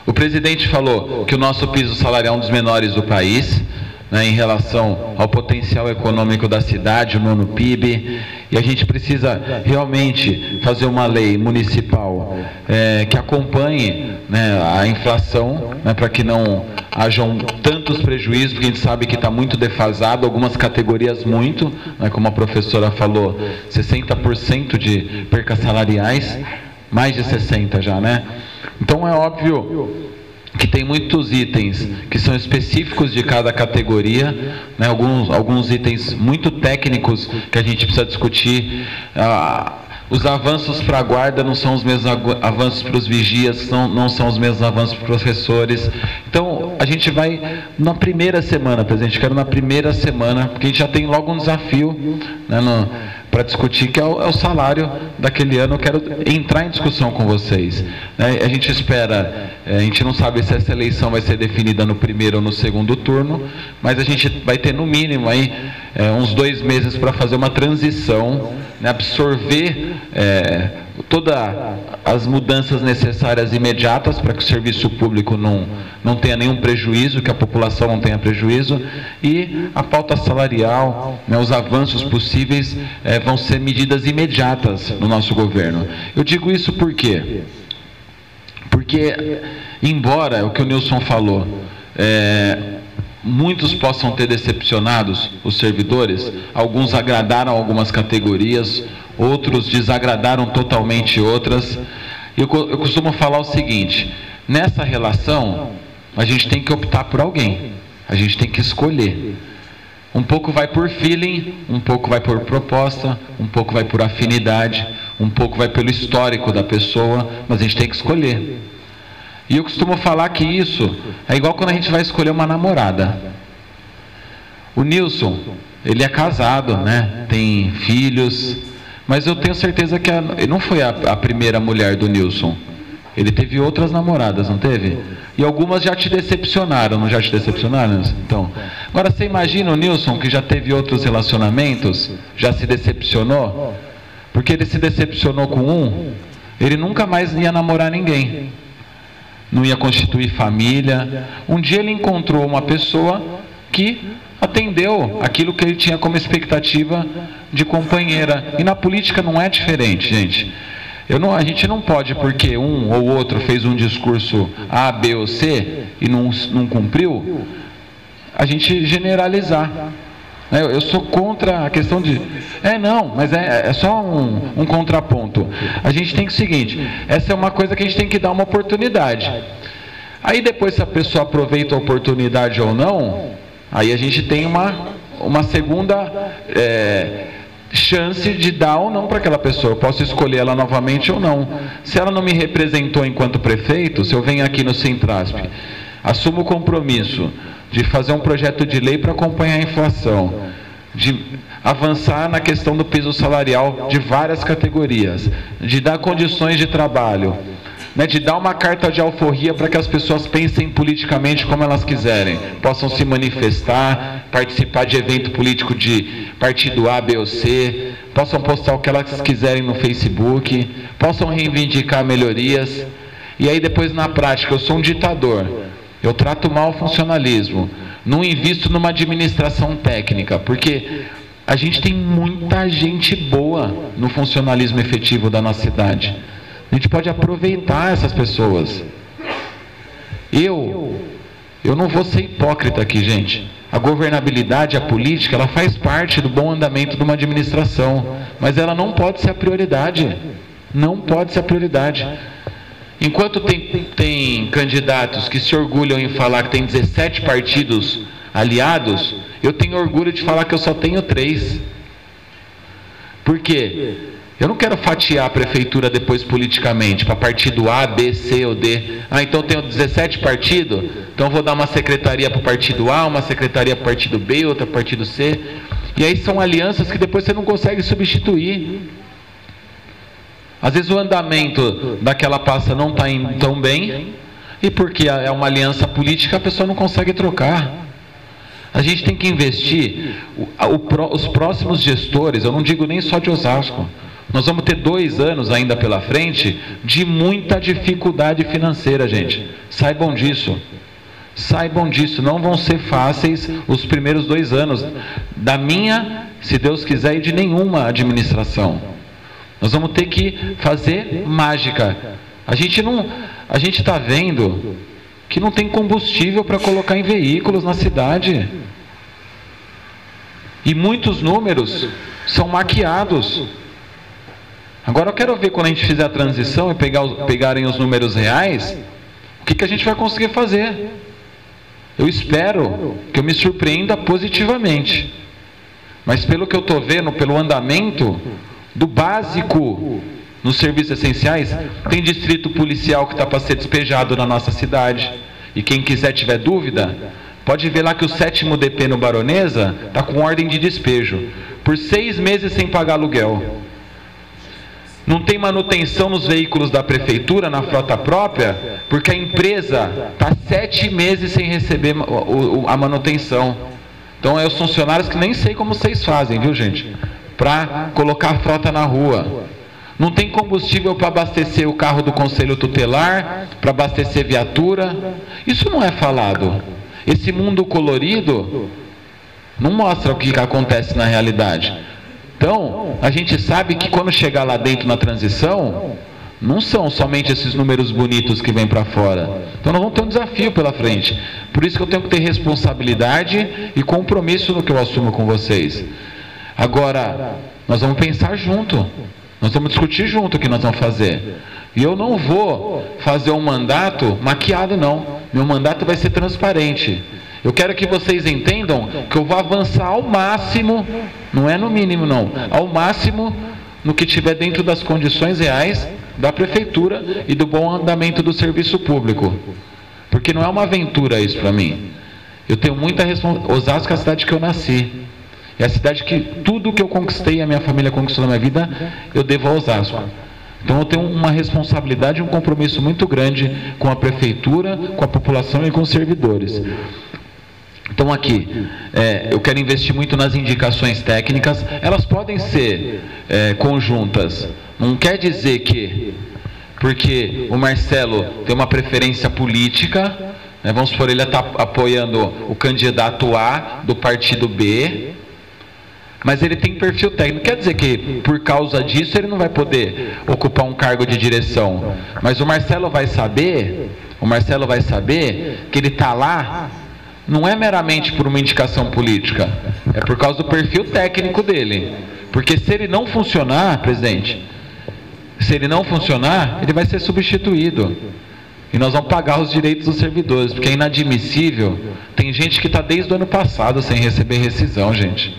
B: O presidente falou que o nosso piso salarial é um dos menores do país, né, em relação ao potencial econômico da cidade, o nono PIB, e a gente precisa realmente fazer uma lei municipal que acompanhe, né, a inflação, né, para que não hajam tantos prejuízos, porque a gente sabe que está muito defasado, algumas categorias muito, né, como a professora falou, 60% de percas salariais, mais de 60% já, né? Então é óbvio que tem muitos itens que são específicos de cada categoria, né? Alguns itens muito técnicos que a gente precisa discutir. Os avanços para a guarda não são os mesmos avanços para os vigias, não são os mesmos avanços para os professores. Então, a gente vai na primeira semana, presidente, quero na primeira semana, porque a gente já tem logo um desafio, né, para discutir, que é o salário daquele ano. Eu quero entrar em discussão com vocês. Né? A gente espera, a gente não sabe se essa eleição vai ser definida no primeiro ou no segundo turno, mas a gente vai ter no mínimo aí uns 2 meses para fazer uma transição, né, absorver todas as mudanças necessárias imediatas para que o serviço público não tenha nenhum prejuízo, que a população não tenha prejuízo, e a pauta salarial, né, os avanços possíveis vão ser medidas imediatas no nosso governo. Eu digo isso por quê? Porque, embora o que o Nilson falou, muitos possam ter decepcionados os servidores, alguns agradaram algumas categorias, outros desagradaram totalmente outras. Eu costumo falar o seguinte: nessa relação, a gente tem que optar por alguém, a gente tem que escolher. Um pouco vai por feeling, um pouco vai por proposta, um pouco vai por afinidade, um pouco vai pelo histórico da pessoa, mas a gente tem que escolher. E eu costumo falar que isso é igual quando a gente vai escolher uma namorada. O Nilson, ele é casado, né? Tem filhos, mas eu tenho certeza que ele não foi a primeira mulher do Nilson. Ele teve outras namoradas, não teve? E algumas já te decepcionaram, não já te decepcionaram? Então, agora você imagina o Nilson, que já teve outros relacionamentos, já se decepcionou? Porque ele se decepcionou com um, ele nunca mais ia namorar ninguém, não ia constituir família. Um dia ele encontrou uma pessoa que atendeu aquilo que ele tinha como expectativa de companheira. E na política não é diferente, gente. A gente não pode, porque um ou outro fez um discurso A, B ou C e não cumpriu, a gente generalizar. Eu sou contra a questão de... mas é só um contraponto. A gente tem que o seguinte, essa é uma coisa que a gente tem que dar uma oportunidade. Aí depois, se a pessoa aproveita a oportunidade ou não, aí a gente tem uma segunda chance de dar ou não para aquela pessoa. Eu posso escolher ela novamente ou não. Se ela não me representou enquanto prefeito, se eu venho aqui no Sintrasp, assumo o compromisso de fazer um projeto de lei para acompanhar a inflação, de avançar na questão do piso salarial de várias categorias, de dar condições de trabalho, de dar uma carta de alforria para que as pessoas pensem politicamente como elas quiserem, possam se manifestar, participar de evento político de partido A, B ou C, possam postar o que elas quiserem no Facebook, possam reivindicar melhorias. E aí depois, na prática, eu sou um ditador, eu trato mal o funcionalismo, não invisto numa administração técnica, porque a gente tem muita gente boa no funcionalismo efetivo da nossa cidade. A gente pode aproveitar essas pessoas. Eu não vou ser hipócrita aqui, gente. A governabilidade, a política, ela faz parte do bom andamento de uma administração, mas ela não pode ser a prioridade. Não pode ser a prioridade. Enquanto tem candidatos que se orgulham em falar que tem 17 partidos aliados, eu tenho orgulho de falar que eu só tenho 3. Por quê? Eu não quero fatiar a prefeitura depois politicamente, para partido A, B, C ou D. Então eu tenho 17 partidos, então eu vou dar uma secretaria para o partido A, uma secretaria para o partido B, outra para o partido C. E aí são alianças que depois você não consegue substituir. Às vezes o andamento daquela pasta não está indo tão bem, e porque é uma aliança política, a pessoa não consegue trocar. A gente tem que investir, os próximos gestores, eu não digo nem só de Osasco, nós vamos ter 2 anos ainda pela frente de muita dificuldade financeira, gente. Saibam disso. Saibam disso. Não vão ser fáceis os primeiros 2 anos da minha, se Deus quiser, e de nenhuma administração. Nós vamos ter que fazer mágica. A gente está vendo que não tem combustível para colocar em veículos na cidade. E muitos números são maquiados. Agora eu quero ver, quando a gente fizer a transição e pegarem os números reais, o que a gente vai conseguir fazer. Eu espero que eu me surpreenda positivamente. Mas pelo que eu estou vendo, pelo andamento do básico nos serviços essenciais, tem distrito policial que está para ser despejado na nossa cidade. E quem quiser, tiver dúvida, pode ver lá que o 7º DP no Baronesa está com ordem de despejo, por 6 meses sem pagar aluguel. Não tem manutenção nos veículos da prefeitura, na frota própria, porque a empresa está 7 meses sem receber a manutenção. Então, os funcionários que nem sei como vocês fazem, viu, gente? Para colocar a frota na rua. Não tem combustível para abastecer o carro do conselho tutelar, para abastecer viatura. Isso não é falado. Esse mundo colorido não mostra o que acontece na realidade. Então, a gente sabe que quando chegar lá dentro na transição, não são somente esses números bonitos que vêm para fora. Então nós vamos ter um desafio pela frente. Por isso que eu tenho que ter responsabilidade e compromisso no que eu assumo com vocês. Agora, nós vamos pensar junto. Nós vamos discutir junto o que nós vamos fazer. E eu não vou fazer um mandato maquiado, não. Meu mandato vai ser transparente. Eu quero que vocês entendam que eu vou avançar ao máximo, não é no mínimo não, ao máximo no que tiver dentro das condições reais da prefeitura e do bom andamento do serviço público. Porque não é uma aventura isso para mim. Eu tenho muita responsabilidade. Osasco é a cidade que eu nasci. É a cidade que tudo que eu conquistei, a minha família conquistou na minha vida, eu devo a Osasco. Então eu tenho uma responsabilidade e um compromisso muito grande com a prefeitura, com a população e com os servidores. Então aqui, eu quero investir muito nas indicações técnicas. Elas podem ser conjuntas. Não quer dizer que porque o Marcelo tem uma preferência política, né? Vamos supor, ele está apoiando o candidato A do partido B, mas ele tem perfil técnico. Quer dizer que, por causa disso, ele não vai poder ocupar um cargo de direção. Mas o Marcelo vai saber que ele está lá, não é meramente por uma indicação política, é por causa do perfil técnico dele. Porque se ele não funcionar, presidente, ele vai ser substituído. E nós vamos pagar os direitos dos servidores, porque é inadmissível. Tem gente que está desde o ano passado sem receber rescisão, gente.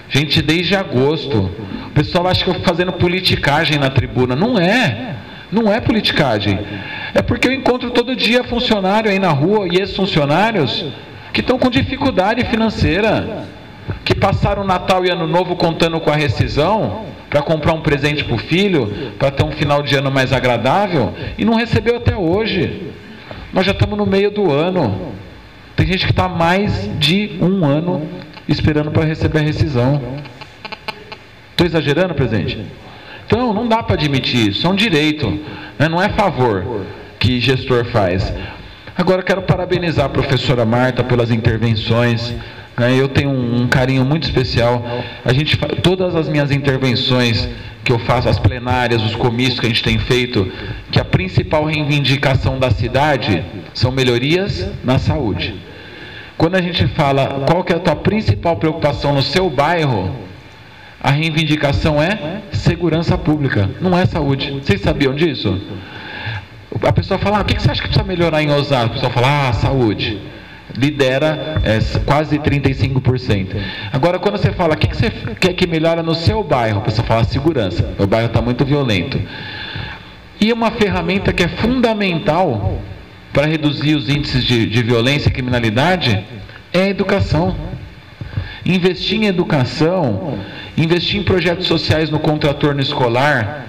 B: Gente, desde agosto. O pessoal acha que eu estou fazendo politicagem na tribuna. Não é politicagem. É porque eu encontro todo dia funcionário aí na rua e ex-funcionários que estão com dificuldade financeira, que passaram o Natal e Ano Novo contando com a rescisão para comprar um presente para o filho, para ter um final de ano mais agradável, e não recebeu até hoje. Nós já estamos no meio do ano. Tem gente que está mais de um ano esperando para receber a rescisão. Estou exagerando, presidente? Então, não dá para admitir isso. É um direito, né? Não é favor que gestor faz. Agora, quero parabenizar a professora Marta pelas intervenções. Eu tenho um carinho muito especial. Todas as minhas intervenções que eu faço, as plenárias, os comícios que a gente tem feito, que a principal reivindicação da cidade são melhorias na saúde. Quando a gente fala qual que é a tua principal preocupação no seu bairro, a reivindicação é segurança pública, não é saúde. Vocês sabiam disso? A pessoa fala, o que você acha que precisa melhorar em Osasco? A pessoa fala, saúde. Lidera quase 35%. Agora, quando você fala, o que você quer que melhore no seu bairro? A pessoa fala, segurança. O bairro está muito violento. E uma ferramenta que é fundamental para reduzir os índices de violência e criminalidade é a educação. Investir em educação, investir em projetos sociais no contraturno escolar,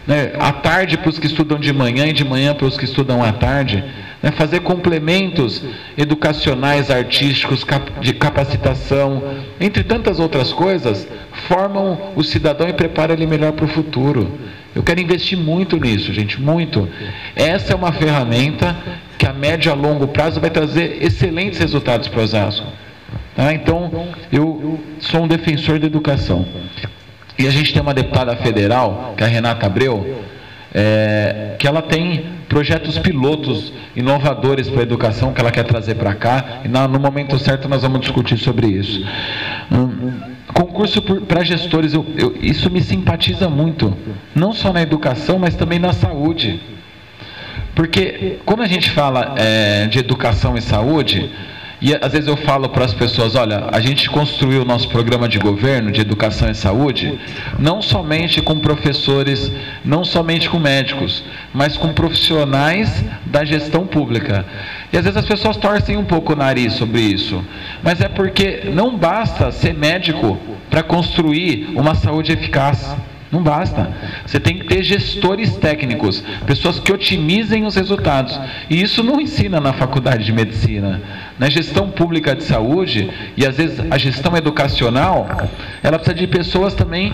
B: né, à tarde para os que estudam de manhã e de manhã para os que estudam à tarde, né, fazer complementos educacionais, artísticos, de capacitação, entre tantas outras coisas, formam o cidadão e preparam ele melhor para o futuro. Eu quero investir muito nisso, gente, muito. Essa é uma ferramenta que a médio e a longo prazo vai trazer excelentes resultados para Osasco. Tá? Então, eu sou um defensor da educação. E a gente tem uma deputada federal, que é a Renata Abreu, que ela tem projetos pilotos inovadores para a educação que ela quer trazer para cá, e no momento certo nós vamos discutir sobre isso. Concurso para gestores, isso me simpatiza muito, não só na educação, mas também na saúde. Porque quando a gente fala de educação e saúde, e às vezes eu falo para as pessoas, olha, a gente construiu o nosso programa de governo de educação e saúde, não somente com professores, não somente com médicos, mas com profissionais da gestão pública. E às vezes as pessoas torcem um pouco o nariz sobre isso, mas é porque não basta ser médico para construir uma saúde eficaz. Não basta. Você tem que ter gestores técnicos, pessoas que otimizem os resultados. E isso não ensina na faculdade de medicina. Na gestão pública de saúde, e às vezes a gestão educacional, ela precisa de pessoas também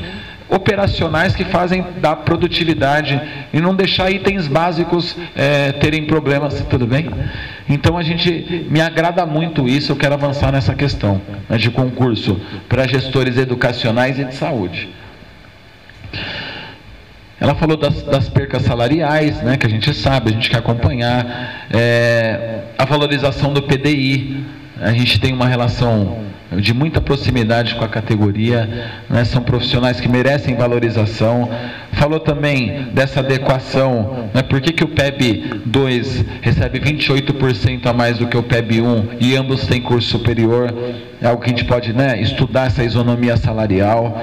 B: operacionais que fazem da produtividade e não deixar itens básicos terem problemas. Tudo bem? Então me agrada muito isso, eu quero avançar nessa questão, né, de concurso para gestores educacionais e de saúde. Ela falou das percas salariais, né, que a gente sabe, a gente quer acompanhar, a valorização do PDI. A gente tem uma relação de muita proximidade com a categoria, né, são profissionais que merecem valorização. Falou também dessa adequação, né, por que o PEB 2 recebe 28% a mais do que o PEB 1 e ambos têm curso superior. É algo que a gente pode, né, estudar essa isonomia salarial.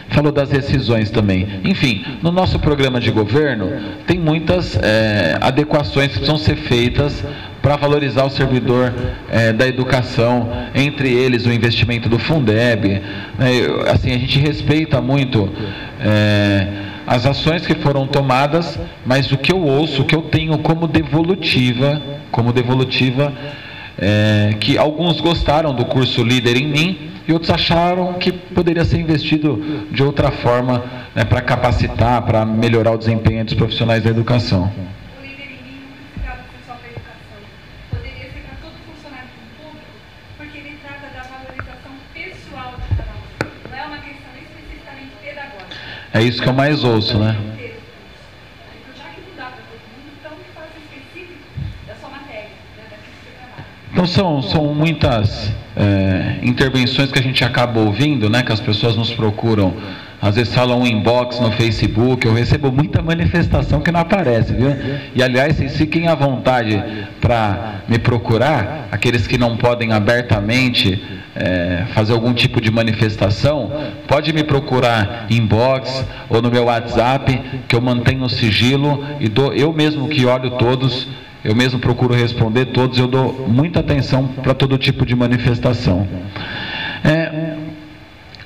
B: Falou das rescisões também. Enfim, no nosso programa de governo tem muitas adequações que precisam ser feitas para valorizar o servidor da educação, entre eles o investimento do Fundeb. Assim, a gente respeita muito as ações que foram tomadas, mas o que eu ouço, o que eu tenho como devolutiva que alguns gostaram do curso Líder em Mim e outros acharam que poderia ser investido de outra forma, né, para capacitar, para melhorar o desempenho dos profissionais da educação.
C: O Líder em Mim não ficava só para a educação, poderia ser para todo funcionário público, porque ele trata da valorização pessoal de cada um, não é uma questão especificamente pedagógica.
B: É isso que eu mais ouço, né?
C: Já que não dá para todo mundo, então faça específico da sua matéria, daquilo que você trabalha.
B: Então são muitas intervenções que a gente acaba ouvindo, né, que as pessoas nos procuram, às vezes falam um inbox no Facebook, eu recebo muita manifestação que não aparece, viu? E aliás, vocês fiquem à vontade para me procurar, aqueles que não podem abertamente fazer algum tipo de manifestação, pode me procurar inbox ou no meu WhatsApp, que eu mantenho o sigilo e eu mesmo que olho todos. Eu mesmo procuro responder todos, eu dou muita atenção para todo tipo de manifestação.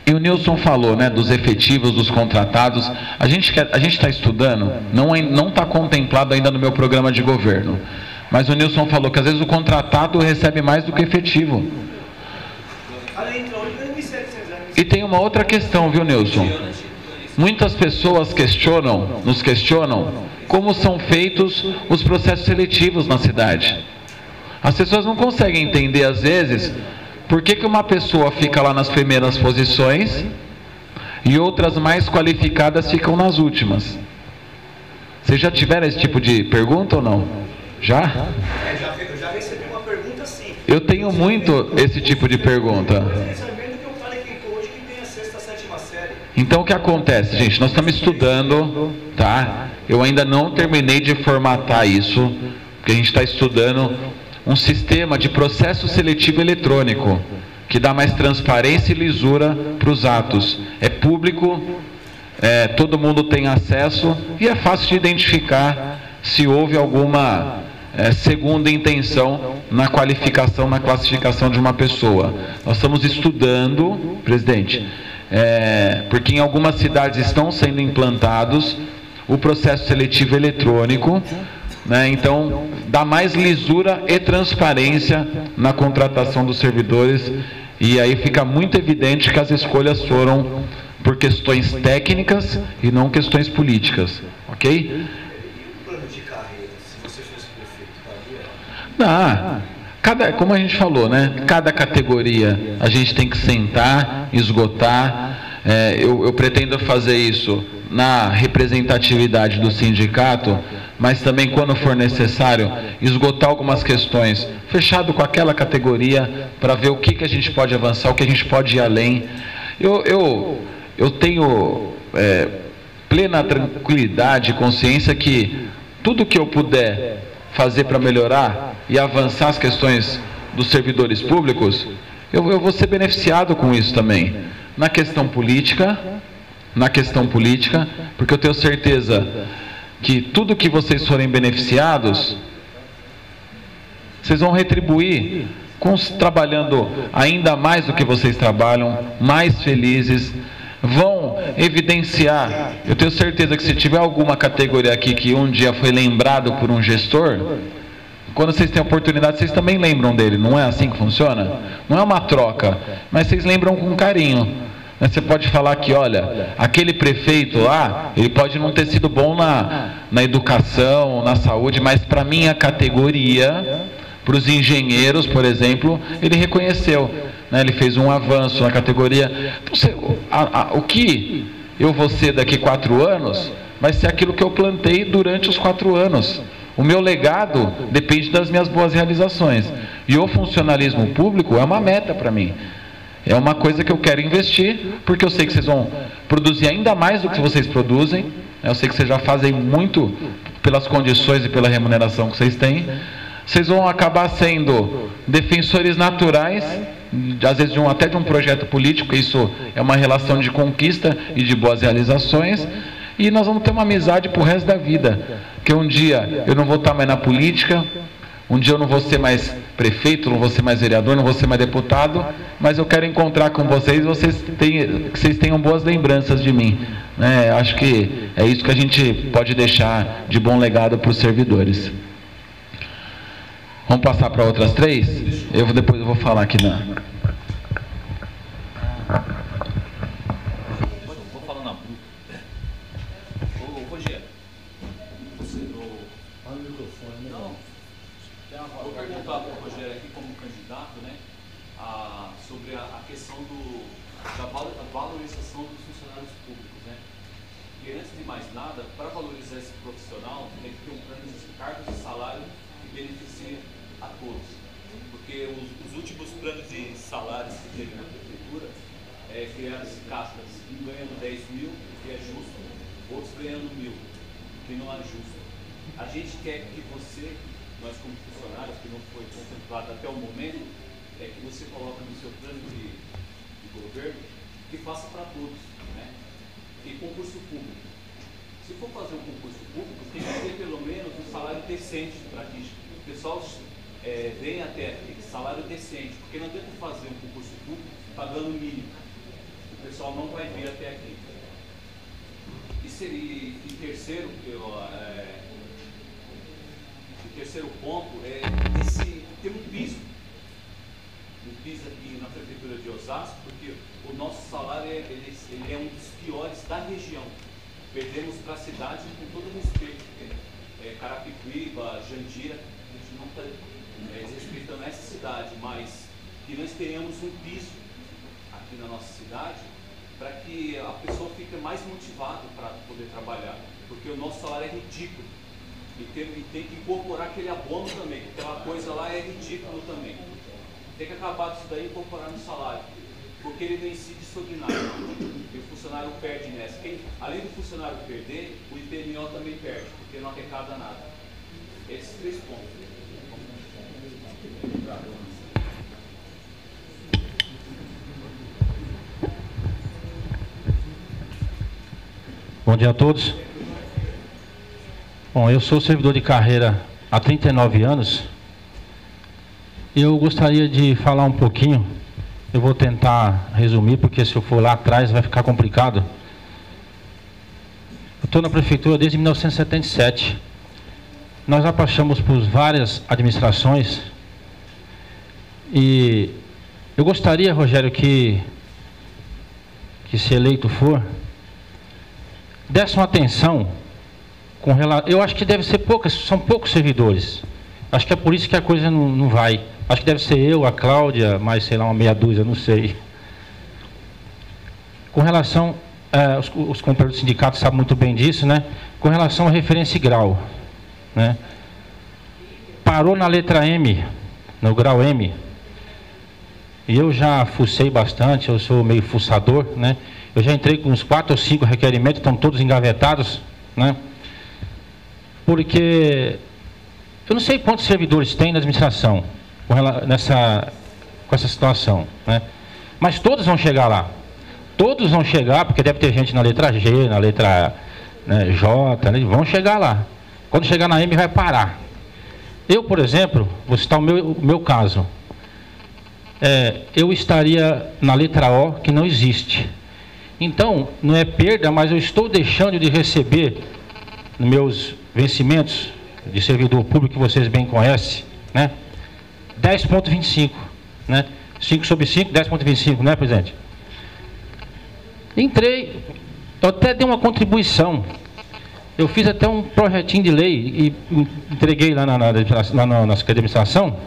B: E o Nilson falou, né, dos efetivos, dos contratados. A gente está estudando, não está contemplado ainda no meu programa de governo. Mas o Nilson falou que às vezes o contratado recebe mais do que o efetivo. E tem uma outra questão, viu, Nilson? Muitas pessoas nos questionam como são feitos os processos seletivos na cidade. As pessoas não conseguem entender, às vezes, por que uma pessoa fica lá nas primeiras posições e outras mais qualificadas ficam nas últimas. Vocês já tiveram esse tipo de pergunta ou não? Já?
E: Eu já recebi uma pergunta assim.
B: Eu tenho muito esse tipo de pergunta. Então o que acontece, gente? Nós estamos estudando, tá? Eu ainda não terminei de formatar isso, porque a gente está estudando um sistema de processo seletivo eletrônico, que dá mais transparência e lisura para os atos. É público, todo mundo tem acesso e é fácil de identificar se houve alguma segunda intenção na qualificação, na classificação de uma pessoa. Nós estamos estudando, presidente, porque em algumas cidades estão sendo implantados o processo seletivo eletrônico, né? Então dá mais lisura e transparência na contratação dos servidores, e aí fica muito evidente que as escolhas foram por questões técnicas e não questões políticas, ok?
E: Plano de carreira, se você fosse prefeito,
B: como a gente falou, né? Cada categoria a gente tem que sentar, esgotar. Eu pretendo fazer isso na representatividade do sindicato, mas também, quando for necessário, esgotar algumas questões, fechado com aquela categoria, para ver o que a gente pode avançar, o que a gente pode ir além. Eu tenho plena tranquilidade e consciência que tudo que eu puder fazer para melhorar e avançar as questões dos servidores públicos, eu vou ser beneficiado com isso também. Na questão política, porque eu tenho certeza que tudo que vocês forem beneficiados, vocês vão retribuir trabalhando ainda mais do que vocês trabalham, mais felizes, vão evidenciar. Eu tenho certeza que se tiver alguma categoria aqui que um dia foi lembrado por um gestor, quando vocês têm a oportunidade, vocês também lembram dele. Não é assim que funciona? Não é uma troca, mas vocês lembram com carinho. Você pode falar que, olha, aquele prefeito lá, ele pode não ter sido bom na educação, na saúde, mas para a minha categoria, para os engenheiros, por exemplo, ele reconheceu, né? Ele fez um avanço na categoria. Então, o que eu vou ser daqui 4 anos, vai ser aquilo que eu plantei durante os 4 anos. O meu legado depende das minhas boas realizações. E o funcionalismo público é uma meta para mim. É uma coisa que eu quero investir, porque eu sei que vocês vão produzir ainda mais do que vocês produzem. Eu sei que vocês já fazem muito pelas condições e pela remuneração que vocês têm. Vocês vão acabar sendo defensores naturais, às vezes até de um projeto político. Isso é uma relação de conquista e de boas realizações. E nós vamos ter uma amizade para o resto da vida. Que um dia eu não vou estar mais na política, um dia eu não vou ser mais prefeito, não vou ser mais vereador, não vou ser mais deputado, mas eu quero encontrar com vocês, que vocês tenham boas lembranças de mim, né? Acho que é isso que a gente pode deixar de bom legado para os servidores. Vamos passar para outras 3? Depois eu vou falar aqui na...
F: Vou falar na bruta. Ô, Rogério. Fala no microfone, né? Não. Vou perguntar para o Rogério aqui como candidato, né? Sobre a questão da valorização dos funcionários públicos, né? E antes de mais nada, para valorizar esse profissional, tem que ter um plano de cargos e salário que beneficie a todos. Porque os últimos planos de salários que teve na prefeitura criaram-se castas, um ganhando 10 mil, que é justo, outros ganhando 1.000, que não é justo. A gente quer que você, nós como funcionários, que não foi contemplado até o momento, que você coloque no seu plano de governo, que faça para todos, né? E concurso público. Se for fazer um concurso público, tem que ter pelo menos um salário decente para que o pessoal venha até aqui, salário decente, porque não adianta fazer um concurso público pagando o mínimo. O pessoal não vai vir até aqui. E terceiro, terceiro ponto é ter um piso. Um piso aqui na prefeitura de Osasco, porque o nosso salário ele é um dos piores da região. Perdemos para a cidade com todo respeito. Carapicuíba, Jandira, a gente não está respeitando essa cidade, mas que nós tenhamos um piso aqui na nossa cidade para que a pessoa fique mais motivada para poder trabalhar, porque o nosso salário é ridículo e tem que incorporar aquele abono também, porque aquela coisa lá é ridículo também. Tem que acabar disso daí e incorporar no salário, porque ele não incide sobre nada e o funcionário perde nessa. Além do funcionário perder, o IPMO também perde, porque não arrecada nada. Esses 3 pontos.
G: Bom dia a todos. Bom, eu sou servidor de carreira há 39 anos. Eu gostaria de falar um pouquinho. Eu vou tentar resumir, porque se eu for lá atrás vai ficar complicado. Eu estou na prefeitura desde 1977. Nós já passamos por várias administrações. E eu gostaria, Rogério, que se eleito for, desse uma atenção com relação... Eu acho que deve ser são poucos servidores. Acho que é por isso que a coisa não vai. Acho que deve ser eu, a Cláudia, mais, sei lá, uma meia dúzia, não sei. Com relação... os companheiros do sindicato sabem muito bem disso, né? Com relação à referência e grau, né? Parou na letra M, no grau M. E eu já fucei bastante, eu sou meio fuçador, né? Eu já entrei com uns 4 ou 5 requerimentos, estão todos engavetados, né? Porque eu não sei quantos servidores tem na administração com essa situação, né? Mas todos vão chegar lá. Todos vão chegar, porque deve ter gente na letra G, na letra, né, J, né? Vão chegar lá. Quando chegar na M vai parar. Eu, por exemplo, vou citar o meu caso. Eu estaria na letra O, que não existe. Então, não é perda, mas eu estou deixando de receber meus vencimentos de servidor público, que vocês bem conhecem, né? 10,25, né? 5 sobre 5, 10,25, né, presidente? Entrei, eu até dei uma contribuição. Eu fiz até um projetinho de lei e entreguei lá na Secretaria de Administração.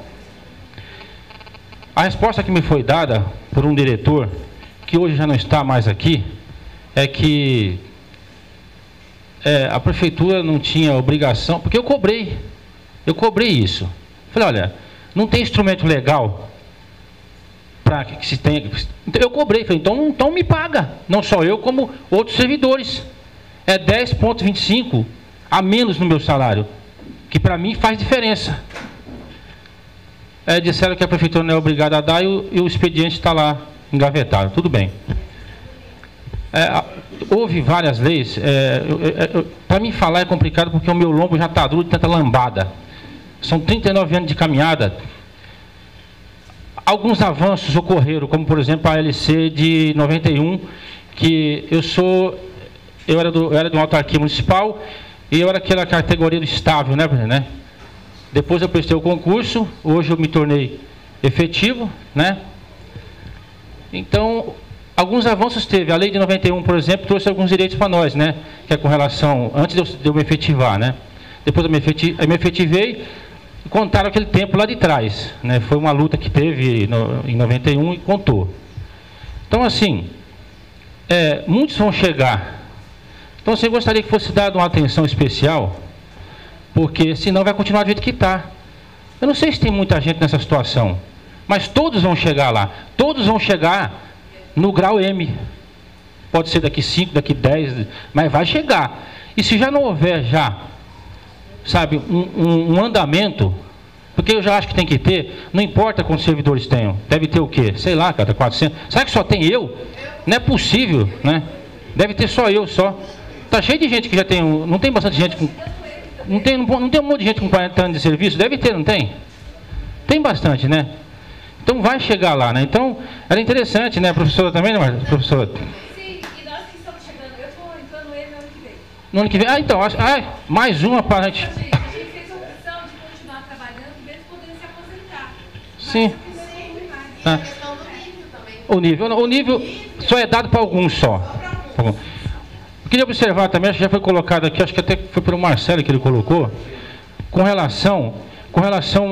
G: A resposta que me foi dada por um diretor, que hoje já não está mais aqui, é que a prefeitura não tinha obrigação, porque eu cobrei isso. Falei, olha, não tem instrumento legal para que se tenha... Eu cobrei, falei, então me paga, não só eu, como outros servidores. É 10,25 a menos no meu salário, que para mim faz diferença. Disseram que a prefeitura não é obrigada a dar e o expediente está lá engavetado. Tudo bem. Houve várias leis. Para mim falar é complicado porque o meu lombo já está duro de tanta lambada. São 39 anos de caminhada. Alguns avanços ocorreram, como por exemplo a ALC de 91, que eu era de uma autarquia municipal e eu era aquela categoria do estável, né? Depois eu prestei o concurso, hoje eu me tornei efetivo, né? Então, alguns avanços teve. A lei de 91, por exemplo, trouxe alguns direitos para nós, né? Que é com relação, antes de eu me efetivar, né? Depois eu me efetivei e contaram aquele tempo lá de trás, né? Foi uma luta que teve em 91 e contou. Então, assim, muitos vão chegar. Então, você gostaria que fosse dada uma atenção especial, porque senão vai continuar do jeito que está. Eu não sei se tem muita gente nessa situação, mas todos vão chegar lá. Todos vão chegar no grau M. Pode ser daqui 5, daqui 10, mas vai chegar. E se já não houver sabe, um andamento, porque eu já acho que tem que ter, não importa quantos servidores tenham, deve ter o quê? Sei lá, cada 400. Será que só tem eu? Não é possível, né? Deve ter só eu, só. Tá cheio de gente que já tem, não tem bastante gente com... Não tem um monte de gente com 40 anos de serviço? Deve ter, não tem? Tem bastante, né? Então vai chegar lá, né? Então, era interessante, né? A professora também, né, professora?
H: Sim, e nós que estamos chegando, eu estou entrando ele no ano que vem.
G: No ano que vem? Ah, então, mais uma para a gente...
H: A gente fez a opção de continuar trabalhando, mesmo podendo se aposentar.
G: Sim.
H: Mas,
G: Ah. O nível só é dado para alguns só. Eu queria observar também, acho que já foi colocado aqui, acho que até foi pelo Marcelo que ele colocou, com relação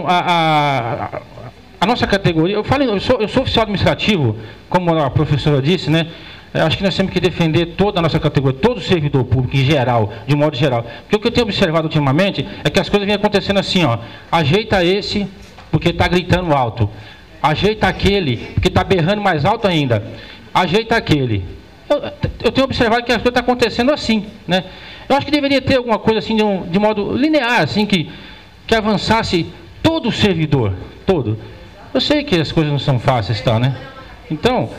G: a nossa categoria. Eu sou oficial administrativo, como a professora disse, né? Acho que nós temos que defender toda a nossa categoria, todo o servidor público em geral, de modo geral. Porque o que eu tenho observado ultimamente é que as coisas vêm acontecendo assim, ó. Ajeita esse, porque está gritando alto. Ajeita aquele, porque está berrando mais alto ainda. Ajeita aquele. Eu tenho observado que as coisas estão acontecendo assim, né? Eu acho que deveria ter alguma coisa assim, de modo linear, assim, que avançasse todo o servidor, todo. Eu sei que as coisas não são fáceis, tá, né? Então,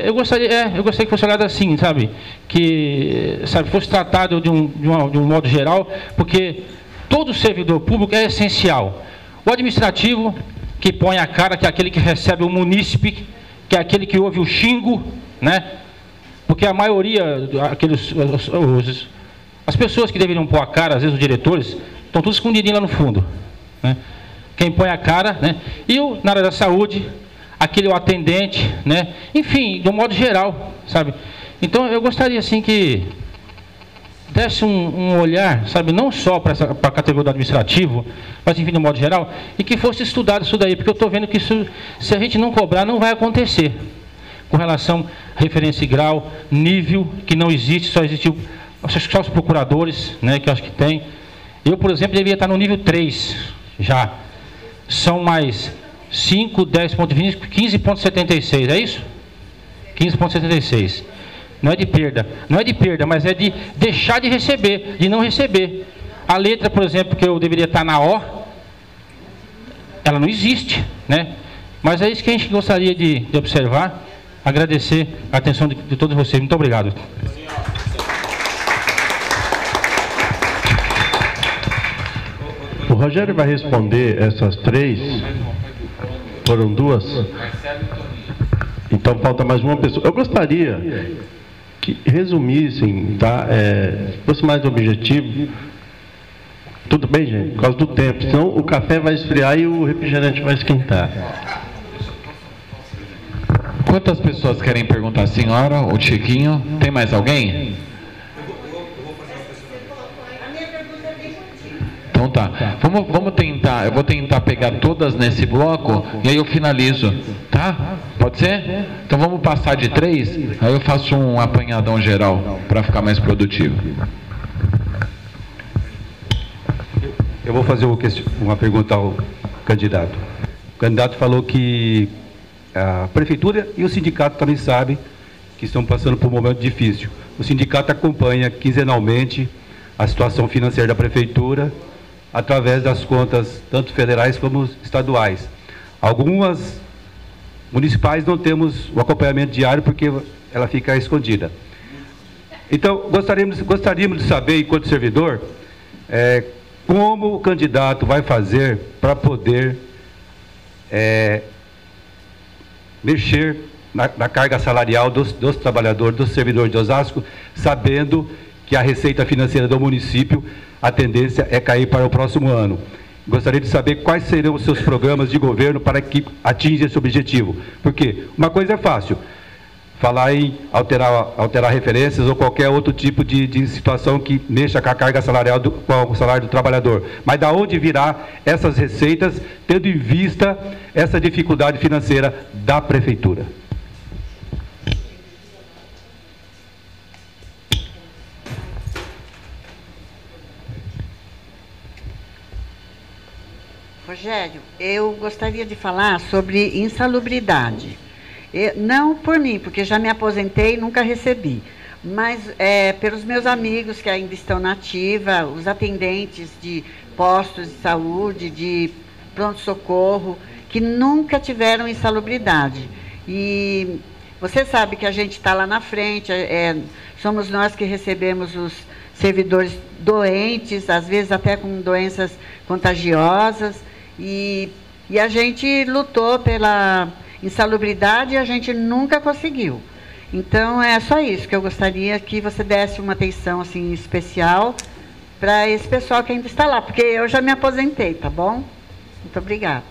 G: eu gostaria que fosse olhado assim, sabe? Que, sabe, fosse tratado de um modo geral, porque todo servidor público é essencial. O administrativo, que põe a cara, que é aquele que recebe o munícipe, que é aquele que ouve o xingo, né? Porque a maioria, as pessoas que deveriam pôr a cara, às vezes os diretores, estão todos escondidinhos lá no fundo, né? Quem põe a cara, né? E na área da saúde, aquele atendente, né? Enfim, de um modo geral, sabe? Então eu gostaria assim que desse um olhar, sabe, não só para a categoria do administrativo, mas enfim, de um modo geral, e que fosse estudado isso daí, porque eu estou vendo que isso, se a gente não cobrar, não vai acontecer. Com relação a referência e grau, nível, que não existe, só existiu só os procuradores, né, que eu acho que tem. Eu, por exemplo, deveria estar no nível 3, já. São mais 5, 10,20, 15,76, é isso? 15,76. Não é de perda, mas é de deixar de receber, de não receber. A letra, por exemplo, que eu deveria estar na O, ela não existe, né? Mas é isso que a gente gostaria de observar. Agradecer a atenção de todos vocês. Muito obrigado.
A: O Rogério vai responder essas três. Foram duas? Então falta mais uma pessoa. Eu gostaria que resumissem, tá? Fosse mais objetivo. Tudo bem, gente? Por causa do tempo. Senão o café vai esfriar e o refrigerante vai esquentar.
B: Quantas pessoas querem perguntar? A senhora, o Chiquinho? Tem mais alguém? Então tá. Vamos tentar. Eu vou tentar pegar todas nesse bloco e aí eu finalizo. Tá? Pode ser? Então vamos passar de 3, aí eu faço um apanhadão geral para ficar mais produtivo.
I: Eu vou fazer uma pergunta ao candidato. O candidato falou que a prefeitura e o sindicato também sabem que estão passando por um momento difícil. O sindicato acompanha quinzenalmente a situação financeira da prefeitura através das contas tanto federais como estaduais. Algumas municipais não temos o acompanhamento diário porque ela fica escondida. Então, gostaríamos de saber, enquanto servidor, como o candidato vai fazer para poder mexer na carga salarial dos trabalhadores, dos servidores de Osasco, sabendo que a receita financeira do município, a tendência é cair para o próximo ano. Gostaria de saber quais serão os seus programas de governo para que atinja esse objetivo. Porque uma coisa é fácil, falar em alterar referências ou qualquer outro tipo de situação que mexa com a carga salarial, com o salário do trabalhador. Mas da onde virá essas receitas, tendo em vista essa dificuldade financeira da Prefeitura?
J: Rogério, eu gostaria de falar sobre insalubridade. Não por mim, porque já me aposentei e nunca recebi, mas pelos meus amigos que ainda estão na ativa, os atendentes de postos de saúde, de pronto-socorro, que nunca tiveram insalubridade. E você sabe que a gente está lá na frente, somos nós que recebemos os servidores doentes, às vezes até com doenças contagiosas, e a gente lutou pela insalubridade e a gente nunca conseguiu. Então, é só isso que eu gostaria que você desse uma atenção assim, especial para esse pessoal que ainda está lá, porque eu já me aposentei, tá bom? Muito obrigada.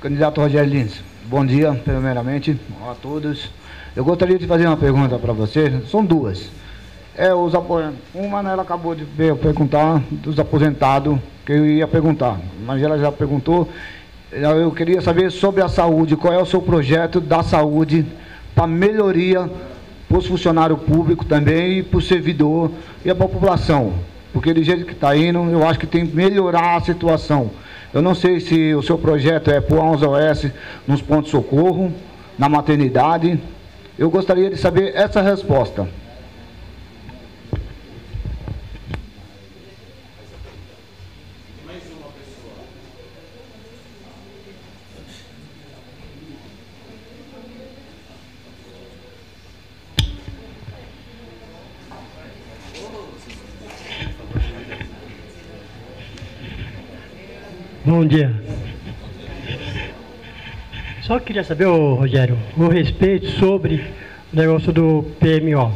K: Candidato Rogério Lins, bom dia, primeiramente, a todos. Eu gostaria de fazer uma pergunta para você, são duas. Uma ela acabou de perguntar dos aposentados, que eu ia perguntar, mas ela já perguntou. Eu queria saber sobre a saúde, qual é o seu projeto da saúde para melhoria para os funcionários públicos também, e para o servidor e para a população. Porque do jeito que está indo, eu acho que tem que melhorar a situação. Eu não sei se o seu projeto é pôr uns OS nos pontos de socorro, na maternidade. Eu gostaria de saber essa resposta.
L: Bom dia. Só queria saber, Rogério, o respeito sobre o negócio do PMO.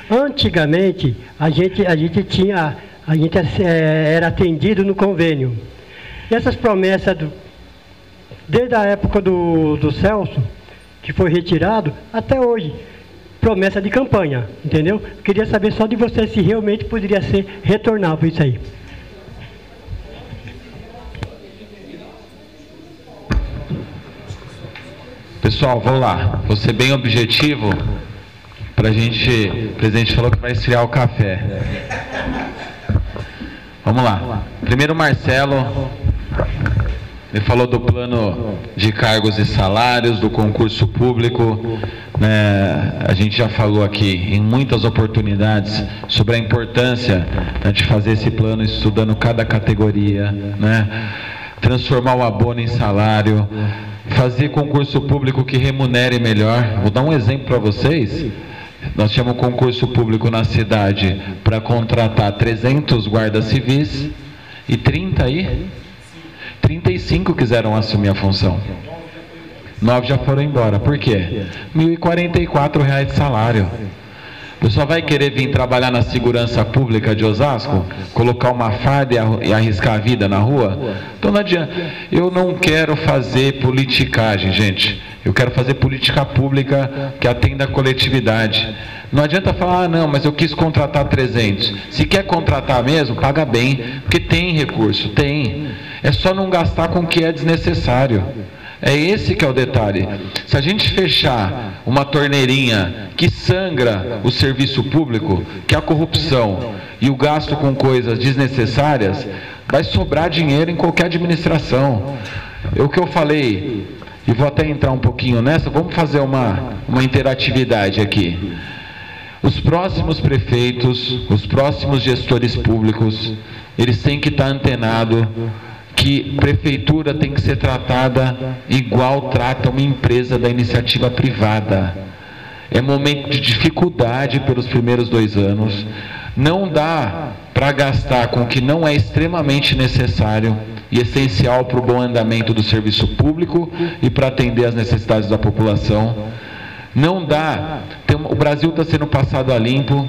L: Antigamente, a gente era atendido no convênio. E essas promessas, desde a época do Celso, que foi retirado, até hoje, promessa de campanha, entendeu? Queria saber só de você se realmente poderia ser retornável isso aí.
B: Pessoal, vou lá. Vou ser bem objetivo para a gente... O presidente falou que vai esfriar o café. Vamos lá. Primeiro, Marcelo. Ele falou do plano de cargos e salários, do concurso público. A gente já falou aqui em muitas oportunidades sobre a importância de fazer esse plano estudando cada categoria, transformar o abono em salário, fazer concurso público que remunere melhor. Vou dar um exemplo para vocês. Nós tínhamos um concurso público na cidade para contratar 300 guardas civis e 35 quiseram assumir a função. 9 já foram embora. Por quê? R$ 1.044 de salário. O pessoal vai querer vir trabalhar na segurança pública de Osasco, colocar uma farda e arriscar a vida na rua? Então não adianta. Eu não quero fazer politicagem, gente. Eu quero fazer política pública que atenda a coletividade. Não adianta falar, não, mas eu quis contratar 300. Se quer contratar mesmo, paga bem, porque tem recurso, tem. É só não gastar com o que é desnecessário. É esse que é o detalhe. Se a gente fechar uma torneirinha que sangra o serviço público, que é a corrupção e o gasto com coisas desnecessárias, vai sobrar dinheiro em qualquer administração. O que eu falei, e vou até entrar um pouquinho nessa, vamos fazer uma interatividade aqui. Os próximos prefeitos, os próximos gestores públicos, eles têm que estar antenados que prefeitura tem que ser tratada igual trata uma empresa da iniciativa privada. É momento de dificuldade pelos primeiros 2 anos. Não dá para gastar com o que não é extremamente necessário e essencial para o bom andamento do serviço público e para atender às necessidades da população. Não dá, o Brasil está sendo passado a limpo,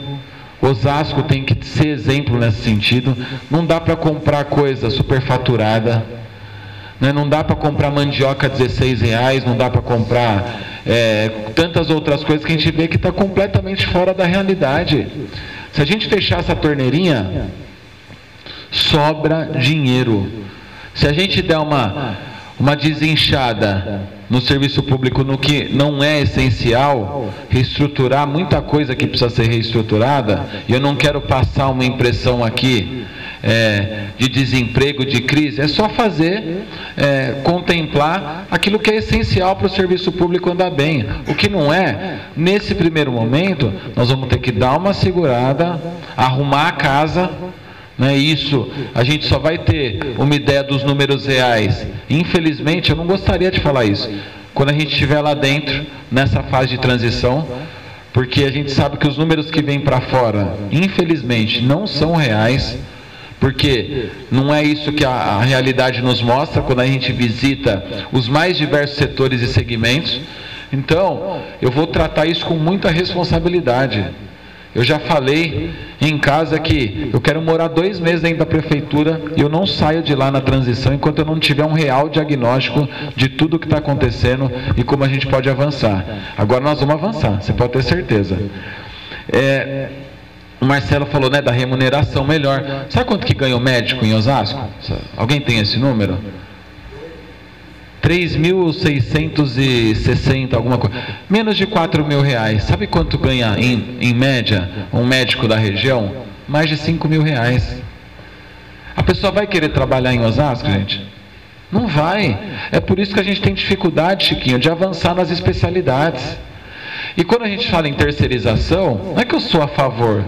B: Osasco tem que ser exemplo nesse sentido. Não dá para comprar coisa superfaturada, né? Não dá para comprar mandioca a R$16, não dá para comprar tantas outras coisas que a gente vê que está completamente fora da realidade. Se a gente fechar essa torneirinha, sobra dinheiro. Se a gente der uma desinchada no serviço público no que não é essencial, reestruturar muita coisa que precisa ser reestruturada, e eu não quero passar uma impressão aqui de desemprego, de crise, é só fazer, contemplar aquilo que é essencial para o serviço público andar bem. O que não é, nesse primeiro momento, nós vamos ter que dar uma segurada, arrumar a casa, né? Isso, a gente só vai ter uma ideia dos números reais. Infelizmente, eu não gostaria de falar isso, quando a gente estiver lá dentro, nessa fase de transição, porque a gente sabe que os números que vêm para fora, infelizmente, não são reais, porque não é isso que a realidade nos mostra quando a gente visita os mais diversos setores e segmentos. Então, eu vou tratar isso com muita responsabilidade. Eu já falei em casa que eu quero morar 2 meses dentro da prefeitura e eu não saio de lá na transição enquanto eu não tiver um real diagnóstico de tudo o que está acontecendo e como a gente pode avançar. Agora nós vamos avançar, você pode ter certeza. O Marcelo falou, né, da remuneração melhor. Sabe quanto que ganha o médico em Osasco? Alguém tem esse número? 3.660, alguma coisa. Menos de R$4.000. Sabe quanto ganha em média um médico da região? Mais de R$5.000. A pessoa vai querer trabalhar em Osasco, gente? Não vai. É por isso que a gente tem dificuldade, Chiquinho, de avançar nas especialidades. E quando a gente fala em terceirização, não é que eu sou a favor,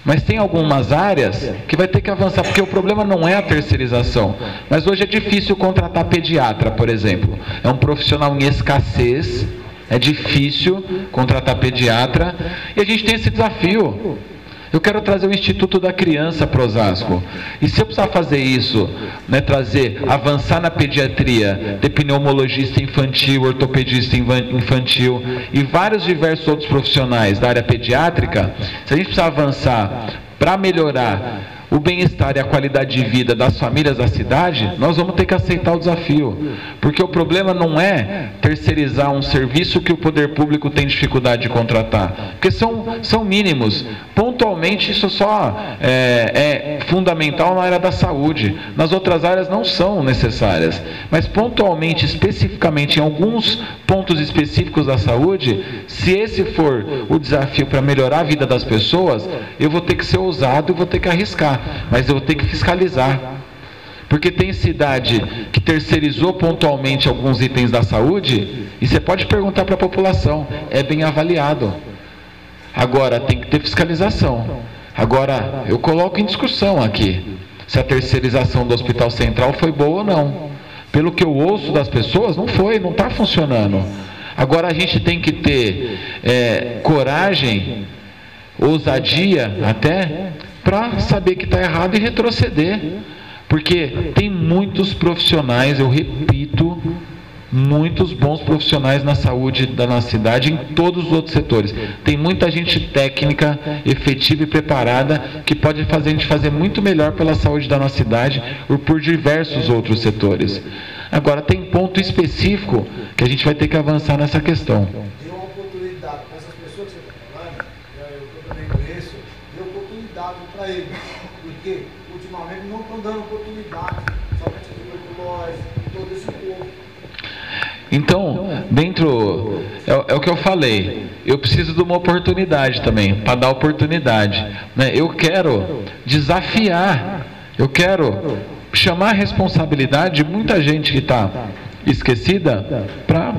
B: mas tem algumas áreas que vai ter que avançar, porque o problema não é a terceirização. Mas hoje é difícil contratar pediatra, por exemplo. É um profissional em escassez, é difícil contratar pediatra, e a gente tem esse desafio. Eu quero trazer o Instituto da Criança para Osasco. E se eu precisar fazer isso, né, avançar na pediatria, ter pneumologista infantil, ortopedista infantil e vários diversos outros profissionais da área pediátrica, se a gente precisar avançar para melhorar o bem-estar e a qualidade de vida das famílias da cidade, nós vamos ter que aceitar o desafio. Porque o problema não é terceirizar um serviço que o poder público tem dificuldade de contratar. Porque são mínimos. Pontualmente, isso só é fundamental na área da saúde. Nas outras áreas não são necessárias. Mas pontualmente, especificamente, em alguns pontos específicos da saúde, se esse for o desafio para melhorar a vida das pessoas, eu vou ter que ser ousado e vou ter que arriscar. Mas eu vou ter que fiscalizar, porque tem cidade que terceirizou pontualmente alguns itens da saúde e você pode perguntar para a população, é bem avaliado. Agora tem que ter fiscalização. Agora eu coloco em discussão aqui se a terceirização do Hospital Central foi boa ou não. Pelo que eu ouço das pessoas, não foi, não está funcionando. Agora a gente tem que ter coragem, ousadia até, para saber que está errado e retroceder. Porque tem muitos profissionais, eu repito, muitos bons profissionais na saúde da nossa cidade, em todos os outros setores. Tem muita gente técnica, efetiva e preparada, que pode fazer a gente fazer muito melhor pela saúde da nossa cidade, ou por diversos outros setores. Agora, tem ponto específico que a gente vai ter que avançar nessa questão.
M: Dê uma oportunidade para essas pessoas que você está falando, eu também conheço, dê oportunidade para eles, porque ultimamente não estão dando oportunidade, somente a tuberculose, todo esse povo.
B: Então, dentro, é o que eu falei, eu preciso de uma oportunidade também, para dar oportunidade, né? Eu quero desafiar, eu quero chamar a responsabilidade de muita gente que está esquecida para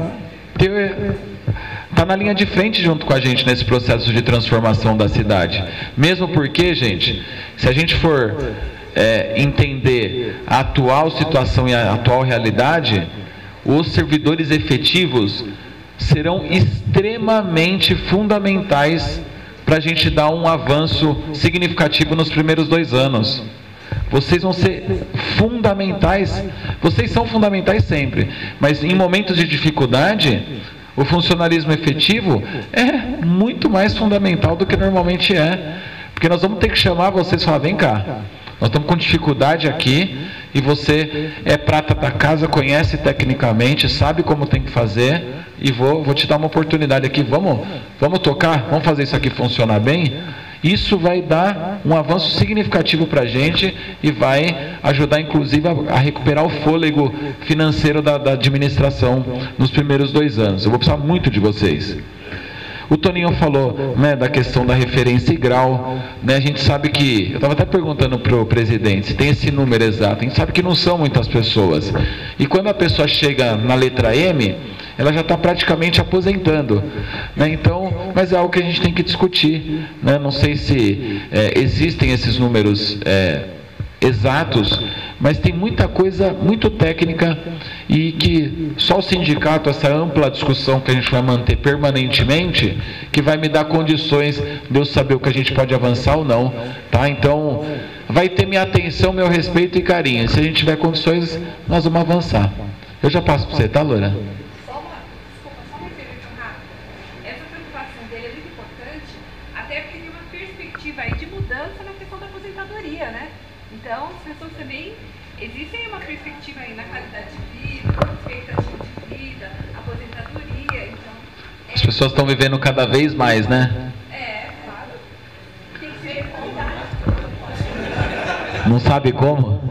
B: estar na linha de frente junto com a gente nesse processo de transformação da cidade. Mesmo porque, gente, se a gente for entender a atual situação e a atual realidade, os servidores efetivos serão extremamente fundamentais para a gente dar um avanço significativo nos primeiros 2 anos. Vocês vão ser fundamentais, vocês são fundamentais sempre, mas em momentos de dificuldade, o funcionalismo efetivo é muito mais fundamental do que normalmente é, porque nós vamos ter que chamar vocês e falar, vem cá, nós estamos com dificuldade aqui, e você é prata da casa, conhece tecnicamente, sabe como tem que fazer, e vou te dar uma oportunidade aqui, vamos tocar, vamos fazer isso aqui funcionar bem? Isso vai dar um avanço significativo para a gente e vai ajudar, inclusive, a recuperar o fôlego financeiro da administração nos primeiros 2 anos. Eu vou precisar muito de vocês. O Toninho falou, né, da questão da referência e grau, né, a gente sabe que, eu estava até perguntando para o presidente se tem esse número exato, a gente sabe que não são muitas pessoas, e quando a pessoa chega na letra M, ela já está praticamente aposentando, né, então, mas é algo que a gente tem que discutir, né, não sei se existem esses números exatos, mas tem muita coisa muito técnica e que só o sindicato, essa ampla discussão que a gente vai manter permanentemente, que vai me dar condições de eu saber o que a gente pode avançar ou não, tá? Então, vai ter minha atenção, meu respeito e carinho. Se a gente tiver condições, nós vamos avançar. Eu já passo para você, tá, Loura?
C: Então, as pessoas também, existe uma perspectiva aí na qualidade de vida, expectativa de vida, aposentadoria, então...
B: As pessoas estão vivendo cada vez mais, né?
C: Claro. Tem que ser recomendado.
B: Não sabe como?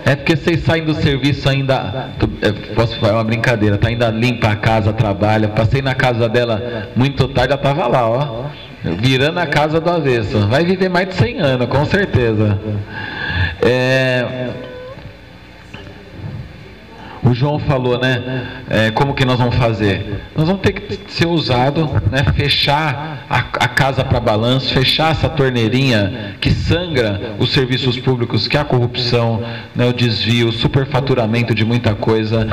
B: É porque vocês saem do serviço ainda, posso falar uma brincadeira, tá ainda limpa a casa, trabalha, passei na casa dela muito tarde, ela estava lá, ó. Virando a casa do avesso. Vai viver mais de 100 anos, com certeza. O João falou, né? Como que nós vamos fazer? Nós vamos ter que ser ousado, né? Fechar a casa para balanço, fechar essa torneirinha que sangra os serviços públicos, que é a corrupção, né? O desvio, o superfaturamento de muita coisa.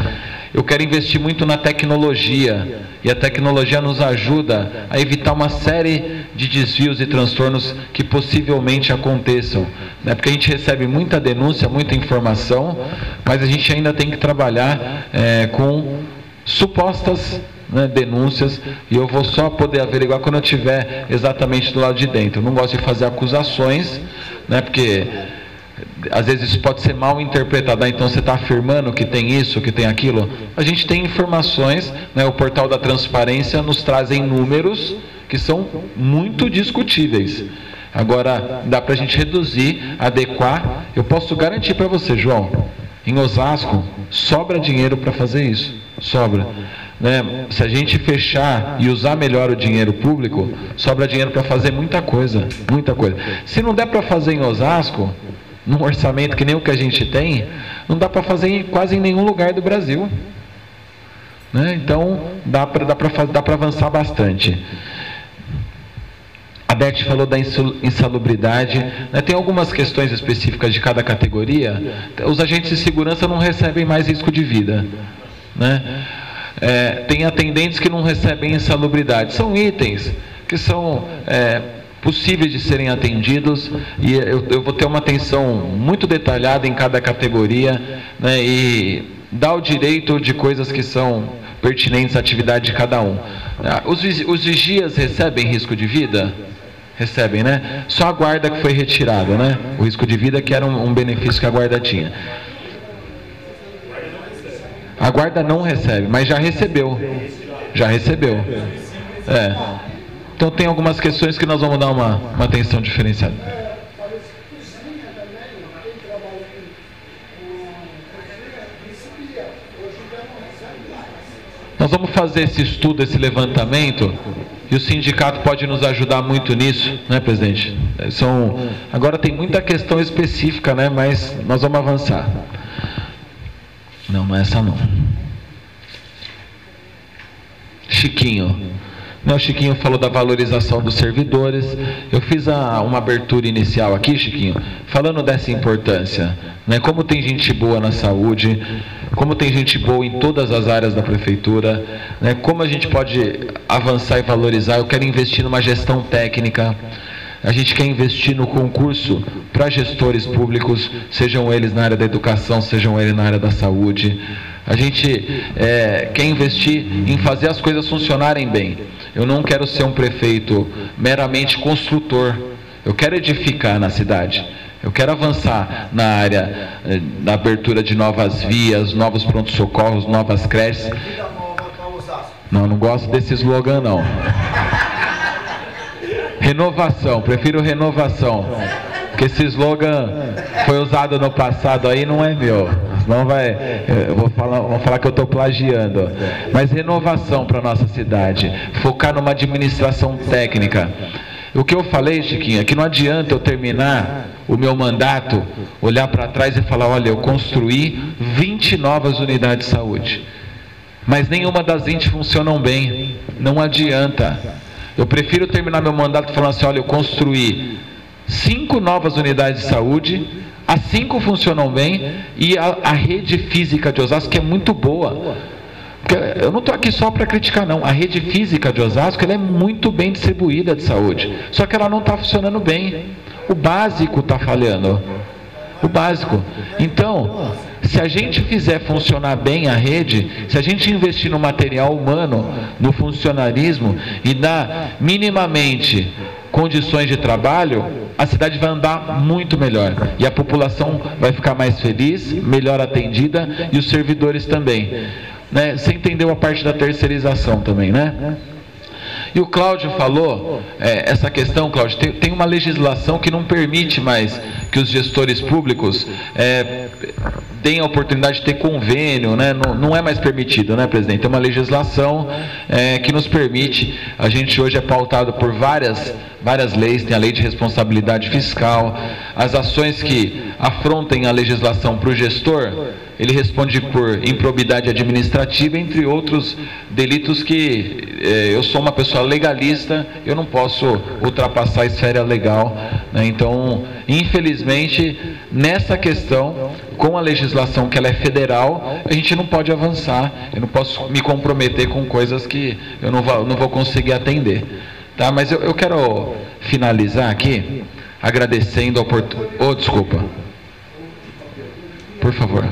B: Eu quero investir muito na tecnologia, e a tecnologia nos ajuda a evitar uma série de desvios e transtornos que possivelmente aconteçam, né? Porque a gente recebe muita denúncia, muita informação, mas a gente ainda tem que trabalhar com supostas, né, denúncias, e eu vou só poder averiguar quando eu estiver exatamente do lado de dentro. Eu não gosto de fazer acusações, né, porque às vezes isso pode ser mal interpretado. Então você está afirmando que tem isso, que tem aquilo. A gente tem informações, né, o portal da transparência nos trazem números que são muito discutíveis. Agora, dá para a gente reduzir, adequar. Eu posso garantir para você, João, em Osasco, sobra dinheiro para fazer isso. Sobra. Né? Se a gente fechar e usar melhor o dinheiro público, sobra dinheiro para fazer muita coisa. Muita coisa. Se não der para fazer em Osasco, num orçamento que nem o que a gente tem, não dá para fazer quase em nenhum lugar do Brasil. Né? Então, dá para avançar bastante. A Beth falou da insalubridade, né? Tem algumas questões específicas de cada categoria. Os agentes de segurança não recebem mais risco de vida, né? Tem atendentes que não recebem insalubridade. São itens que são possíveis de serem atendidos, e eu vou ter uma atenção muito detalhada em cada categoria, né? E dar o direito de coisas que são pertinentes à atividade de cada um. Os vigias recebem risco de vida? Recebem, né? Só a guarda que foi retirada, né? O risco de vida, que era um benefício que a guarda tinha. A guarda não recebe, mas já recebeu. Já recebeu. Então tem algumas questões que nós vamos dar uma atenção diferenciada. Nós vamos fazer esse estudo, esse levantamento, e o sindicato pode nos ajudar muito nisso, né, presidente? Agora tem muita questão específica, né, mas nós vamos avançar. Não é essa não. Chiquinho. O Chiquinho falou da valorização dos servidores. Eu fiz uma abertura inicial aqui, Chiquinho, falando dessa importância, né? Como tem gente boa na saúde, como tem gente boa em todas as áreas da prefeitura, né? Como a gente pode avançar e valorizar. Eu quero investir numa gestão técnica. A gente quer investir no concurso para gestores públicos, sejam eles na área da educação, sejam eles na área da saúde. A gente quer investir em fazer as coisas funcionarem bem. Eu não quero ser um prefeito meramente construtor. Eu quero edificar na cidade. Eu quero avançar na área da abertura de novas vias, novos prontos-socorros, novas creches. Não gosto desse slogan, não. Renovação, prefiro renovação. Porque esse slogan foi usado no passado aí, não é meu. Senão vão falar que eu estou plagiando. Mas renovação para a nossa cidade. Focar numa administração técnica. O que eu falei, Chiquinho, é que não adianta eu terminar o meu mandato, olhar para trás e falar, olha, eu construí 20 novas unidades de saúde. Mas nenhuma das 20 funcionam bem. Não adianta. Eu prefiro terminar meu mandato falando assim, olha, eu construí 5 novas unidades de saúde, as 5 funcionam bem, e a rede física de Osasco é muito boa. Porque eu não estou aqui só para criticar, não. A rede física de Osasco ela é muito bem distribuída de saúde, só que ela não está funcionando bem. O básico está falhando. O básico. Então, se a gente fizer funcionar bem a rede, se a gente investir no material humano, no funcionarismo e dar minimamente condições de trabalho, a cidade vai andar muito melhor. E a população vai ficar mais feliz, melhor atendida, e os servidores também. Né? Você entendeu a parte da terceirização também, né? E o Cláudio falou, essa questão, Cláudio, tem uma legislação que não permite mais que os gestores públicos deem a oportunidade de ter convênio, né? Não é mais permitido, né, presidente? Tem uma legislação que nos permite. A gente hoje é pautado por várias leis, tem a lei de responsabilidade fiscal, as ações que afrontem a legislação para o gestor, ele responde por improbidade administrativa, entre outros delitos que eu sou uma pessoa legalista, eu não posso ultrapassar a esfera legal, né? Então, infelizmente, nessa questão, com a legislação que ela é federal, a gente não pode avançar, eu não posso me comprometer com coisas que eu não vou conseguir atender. Tá? Mas eu quero finalizar aqui, agradecendo a oportunidade... Oh, desculpa. Por favor.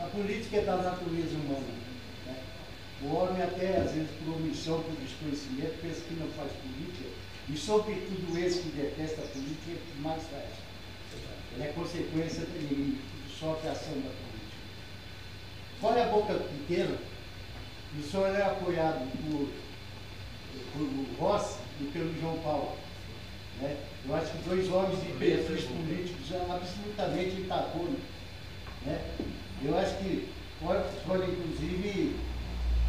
M: A política é da natureza humana, né? O homem até, às vezes, por omissão, por desconhecimento, pensa que não faz política, e sobretudo esse que detesta a política é que mais faz. Ela é consequência e sofre a ação da política. Olha a boca pequena, o senhor é apoiado por Rossi e pelo João Paulo, né? Eu acho que 2 homens de perfis políticos absolutamente intacônicos, né? Eu acho que foi, inclusive,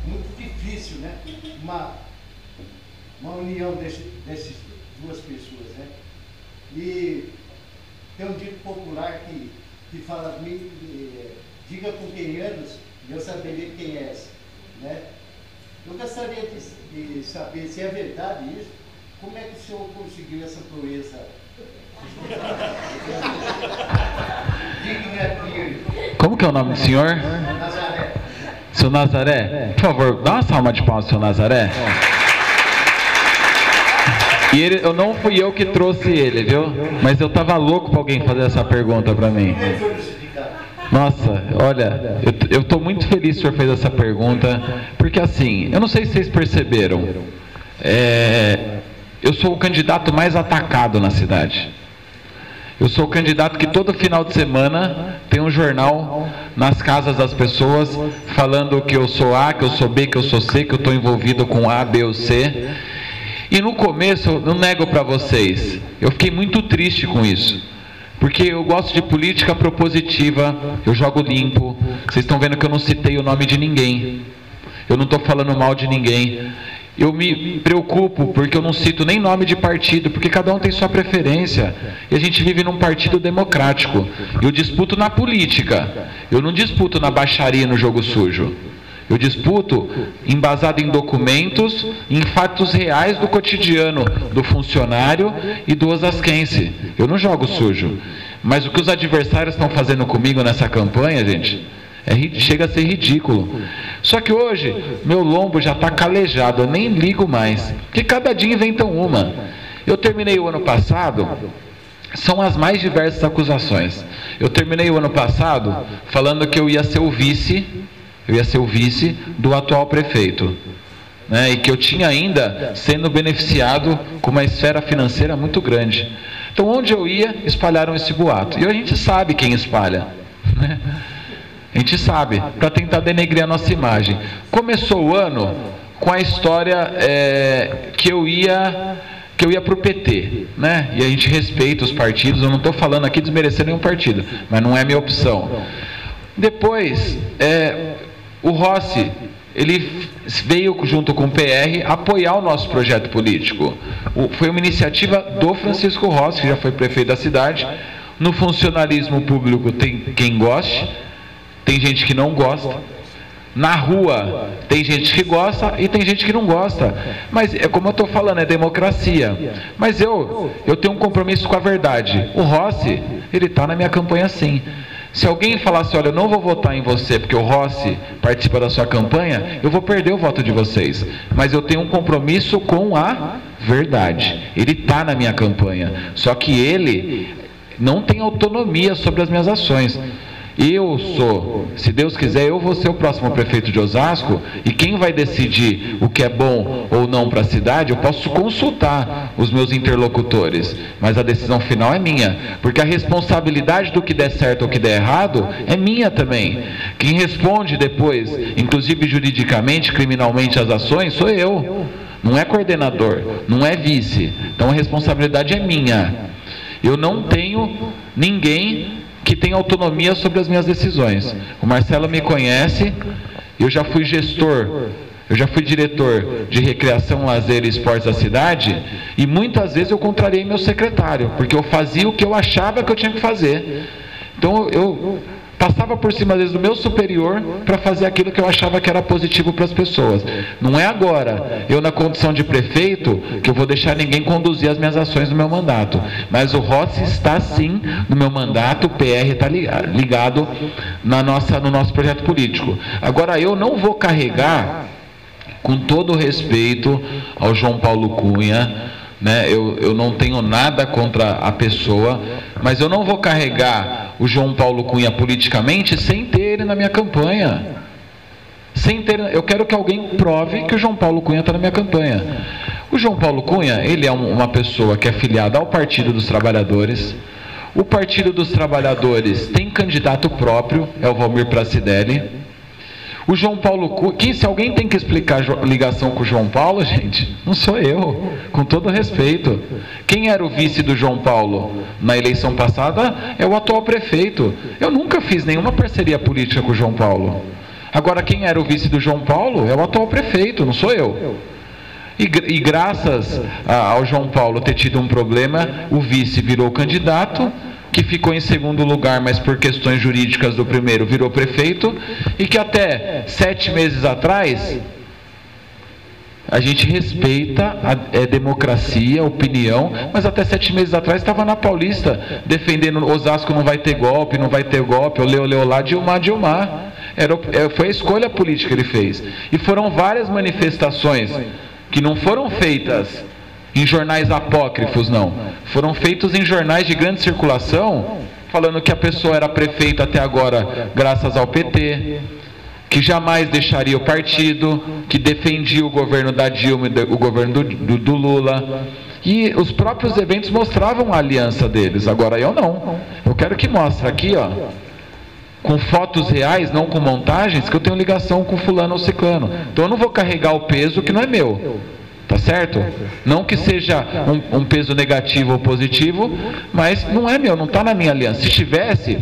M: muito difícil, né? Uma união dessas 2 pessoas, né? E tem um dito popular que fala, diga com quem andas, e eu saberia quem és, né? Eu gostaria de saber se é verdade isso. Como é que o senhor conseguiu essa proeza?
B: Como que é o nome do senhor?
M: Nazaré.
B: Seu Nazaré? Por favor, dá uma salva de palmas, seu Nazaré. E não fui eu que trouxe ele, viu? Mas eu tava louco para alguém fazer essa pergunta para mim. Nossa, olha, eu estou muito feliz que o senhor fez essa pergunta, porque assim, eu não sei se vocês perceberam, eu sou o candidato mais atacado na cidade. Eu sou o candidato que todo final de semana tem um jornal nas casas das pessoas falando que eu sou A, que eu sou B, que eu sou C, que eu estou envolvido com A, B ou C. E no começo, eu não nego para vocês, eu fiquei muito triste com isso. Porque eu gosto de política propositiva, eu jogo limpo. Vocês estão vendo que eu não citei o nome de ninguém. Eu não estou falando mal de ninguém. Eu me preocupo porque eu não cito nem nome de partido, porque cada um tem sua preferência. E a gente vive num partido democrático. Eu disputo na política. Eu não disputo na baixaria, no jogo sujo. Eu disputo embasado em documentos, em fatos reais do cotidiano do funcionário e do osasquense. Eu não jogo sujo. Mas o que os adversários estão fazendo comigo nessa campanha, gente, chega a ser ridículo. Só que hoje, meu lombo já está calejado, eu nem ligo mais. Porque cada dia inventam uma. Eu terminei o ano passado, são as mais diversas acusações. Eu terminei o ano passado falando que eu ia ser o vice do atual prefeito. Né? E que eu tinha ainda sendo beneficiado com uma esfera financeira muito grande. Então, onde eu ia, espalharam esse boato. E a gente sabe quem espalha, né? A gente sabe, para tentar denegrir a nossa imagem. Começou o ano com a história que eu ia para o PT, né? E a gente respeita os partidos, eu não estou falando aqui desmerecendo nenhum partido, mas não é minha opção. Depois, o Rossi, ele veio junto com o PR apoiar o nosso projeto político. Foi uma iniciativa do Francisco Rossi, que já foi prefeito da cidade. No funcionalismo público tem quem goste, tem gente que não gosta. Na rua tem gente que gosta e tem gente que não gosta. Mas é como eu estou falando, é democracia. Mas eu tenho um compromisso com a verdade. O Rossi, ele está na minha campanha sim. Se alguém falasse, olha, eu não vou votar em você porque o Rossi participa da sua campanha, eu vou perder o voto de vocês. Mas eu tenho um compromisso com a verdade. Ele está na minha campanha. Só que ele não tem autonomia sobre as minhas ações. Eu sou, se Deus quiser, eu vou ser o próximo prefeito de Osasco, e quem vai decidir o que é bom ou não para a cidade, eu posso consultar os meus interlocutores, mas a decisão final é minha, porque a responsabilidade do que der certo ou que der errado é minha também. Quem responde depois, inclusive juridicamente, criminalmente, as ações, sou eu. Não é coordenador, não é vice. Então a responsabilidade é minha. Eu não tenho ninguém que tem autonomia sobre as minhas decisões. O Marcelo me conhece, eu já fui gestor, eu já fui diretor de recreação, lazer e esportes da cidade, e muitas vezes eu contrariei meu secretário, porque eu fazia o que eu achava que eu tinha que fazer. Então eu passava por cima, às vezes, do meu superior para fazer aquilo que eu achava que era positivo para as pessoas. Não é agora, eu na condição de prefeito, que eu vou deixar ninguém conduzir as minhas ações no meu mandato. Mas o Rossi está sim no meu mandato, o PR está ligado no nosso projeto político. Agora, eu não vou carregar, com todo o respeito ao João Paulo Cunha, né? Eu não tenho nada contra a pessoa, mas eu não vou carregar o João Paulo Cunha politicamente sem ter ele na minha campanha. Eu quero que alguém prove que o João Paulo Cunha está na minha campanha. O João Paulo Cunha, ele é uma pessoa que é filiada ao Partido dos Trabalhadores. O Partido dos Trabalhadores tem candidato próprio, é o Valmir Pracidelli. O João Paulo Cunha, se alguém tem que explicar a ligação com o João Paulo, gente, não sou eu, com todo respeito. Quem era o vice do João Paulo na eleição passada é o atual prefeito. Eu nunca fiz nenhuma parceria política com o João Paulo. Agora, quem era o vice do João Paulo é o atual prefeito, não sou eu. E graças ao João Paulo ter tido um problema, o vice virou candidato, que ficou em segundo lugar, mas por questões jurídicas do primeiro virou prefeito, e que até 7 meses atrás, a gente respeita a democracia, a opinião, mas até 7 meses atrás estava na Paulista, defendendo Osasco não vai ter golpe, olê lá, Dilmar. Foi a escolha política que ele fez. E foram várias manifestações que não foram feitas em jornais apócrifos, não. Foram feitos em jornais de grande circulação, falando que a pessoa era prefeita até agora graças ao PT, que jamais deixaria o partido, que defendia o governo da Dilma e o governo do Lula. E os próprios eventos mostravam a aliança deles. Agora eu não. Eu quero que mostre aqui, ó, com fotos reais, não com montagens, que eu tenho ligação com fulano ou ciclano. Então eu não vou carregar o peso que não é meu. Tá certo? Não que seja um peso negativo ou positivo, mas não é meu, não está na minha aliança. Se tivesse,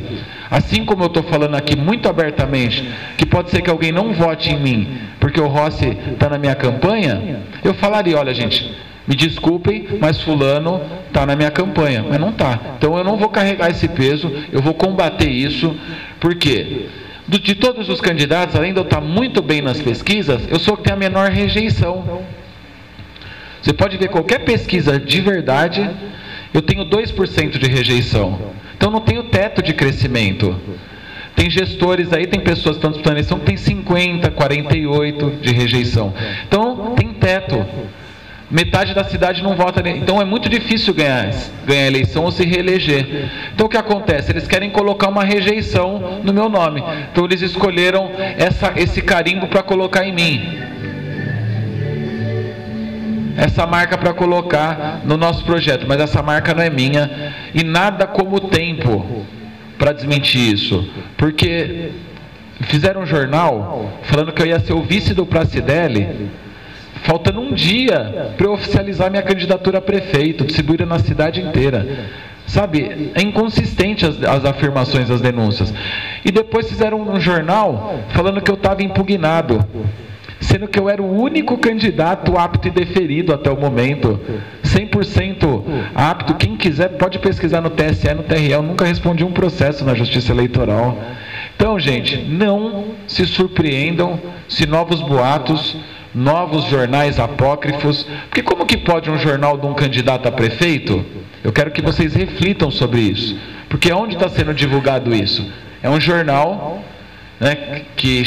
B: assim como eu estou falando aqui muito abertamente, que pode ser que alguém não vote em mim, porque o Rossi está na minha campanha, eu falaria, olha gente, me desculpem, mas fulano está na minha campanha, mas não está. Então eu não vou carregar esse peso, eu vou combater isso, por quê? De todos os candidatos, além de eu estar muito bem nas pesquisas, eu sou o que tem a menor rejeição. Você pode ver qualquer pesquisa de verdade, eu tenho 2% de rejeição. Então não tenho teto de crescimento. Tem gestores aí, tem pessoas que estão disputando eleição que tem 50, 48 de rejeição. Então tem teto. Metade da cidade não vota, então é muito difícil ganhar eleição ou se reeleger. Então o que acontece? Eles querem colocar uma rejeição no meu nome. Então eles escolheram esse carimbo para colocar em mim. Essa marca para colocar no nosso projeto, mas essa marca não é minha. E nada como o tempo para desmentir isso. Porque fizeram um jornal falando que eu ia ser o vice do Pracidelli, faltando um dia para eu oficializar minha candidatura a prefeito, distribuída na cidade inteira. Sabe, é inconsistente as afirmações, as denúncias. E depois fizeram um jornal falando que eu estava impugnado, sendo que eu era o único candidato apto e deferido até o momento. 100% apto. Quem quiser pode pesquisar no TSE, no TRE. Eu nunca respondi um processo na Justiça Eleitoral. Então, gente, não se surpreendam se novos boatos, novos jornais apócrifos, porque como que pode um jornal de um candidato a prefeito? Eu quero que vocês reflitam sobre isso, porque onde está sendo divulgado isso? É um jornal, né, que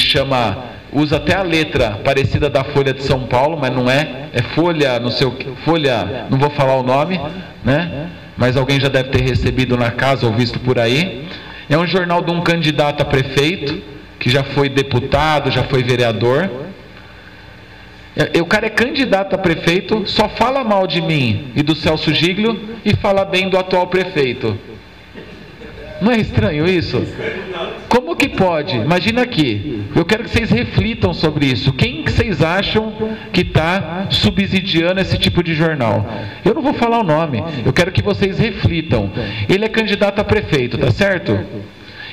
B: usa até a letra parecida da Folha de São Paulo, mas não é Folha, não sei o que, Folha, não vou falar o nome, né? Mas alguém já deve ter recebido na casa ou visto por aí. É um jornal de um candidato a prefeito, que já foi deputado, já foi vereador. O cara é candidato a prefeito, só fala mal de mim e do Celso Giglio e fala bem do atual prefeito. Não é estranho isso? Como que pode? Imagina aqui, eu quero que vocês reflitam sobre isso. Quem que vocês acham que está subsidiando esse tipo de jornal? Eu não vou falar o nome, eu quero que vocês reflitam. Ele é candidato a prefeito, tá certo?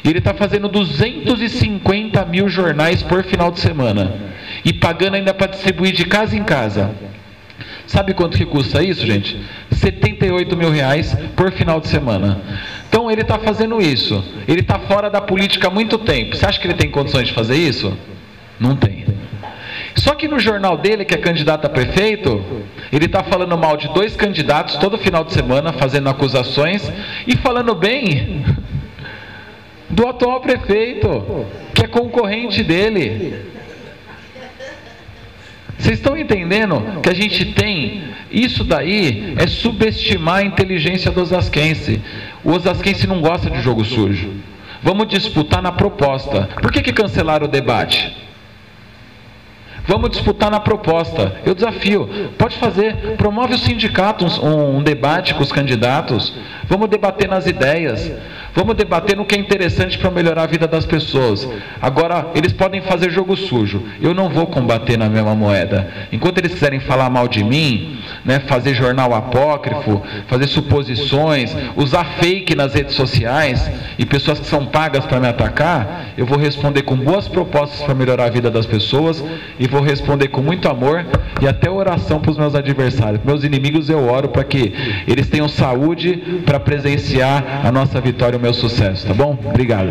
B: E ele está fazendo 250 mil jornais por final de semana. E pagando ainda para distribuir de casa em casa. Sabe quanto que custa isso, gente? 78 mil reais por final de semana. Então ele está fazendo isso. Ele está fora da política há muito tempo. Você acha que ele tem condições de fazer isso? Não tem. Só que no jornal dele, que é candidato a prefeito, ele está falando mal de 2 candidatos todo final de semana, fazendo acusações e falando bem do atual prefeito, que é concorrente dele. Vocês estão entendendo que a gente tem... Isso daí é subestimar a inteligência do osasquense. O osasquense não gosta de jogo sujo. Vamos disputar na proposta. Por que cancelaram o debate? Vamos disputar na proposta. Eu desafio. Pode fazer. Promove o sindicato um debate com os candidatos. Vamos debater nas ideias. Vamos debater no que é interessante para melhorar a vida das pessoas. Agora, eles podem fazer jogo sujo. Eu não vou combater na mesma moeda. Enquanto eles quiserem falar mal de mim, né, fazer jornal apócrifo, fazer suposições, usar fake nas redes sociais e pessoas que são pagas para me atacar, eu vou responder com boas propostas para melhorar a vida das pessoas e vou responder com muito amor e até oração para os meus adversários. Meus inimigos eu oro para que eles tenham saúde para presenciar a nossa vitória, o meu sucesso, tá bom? Obrigado.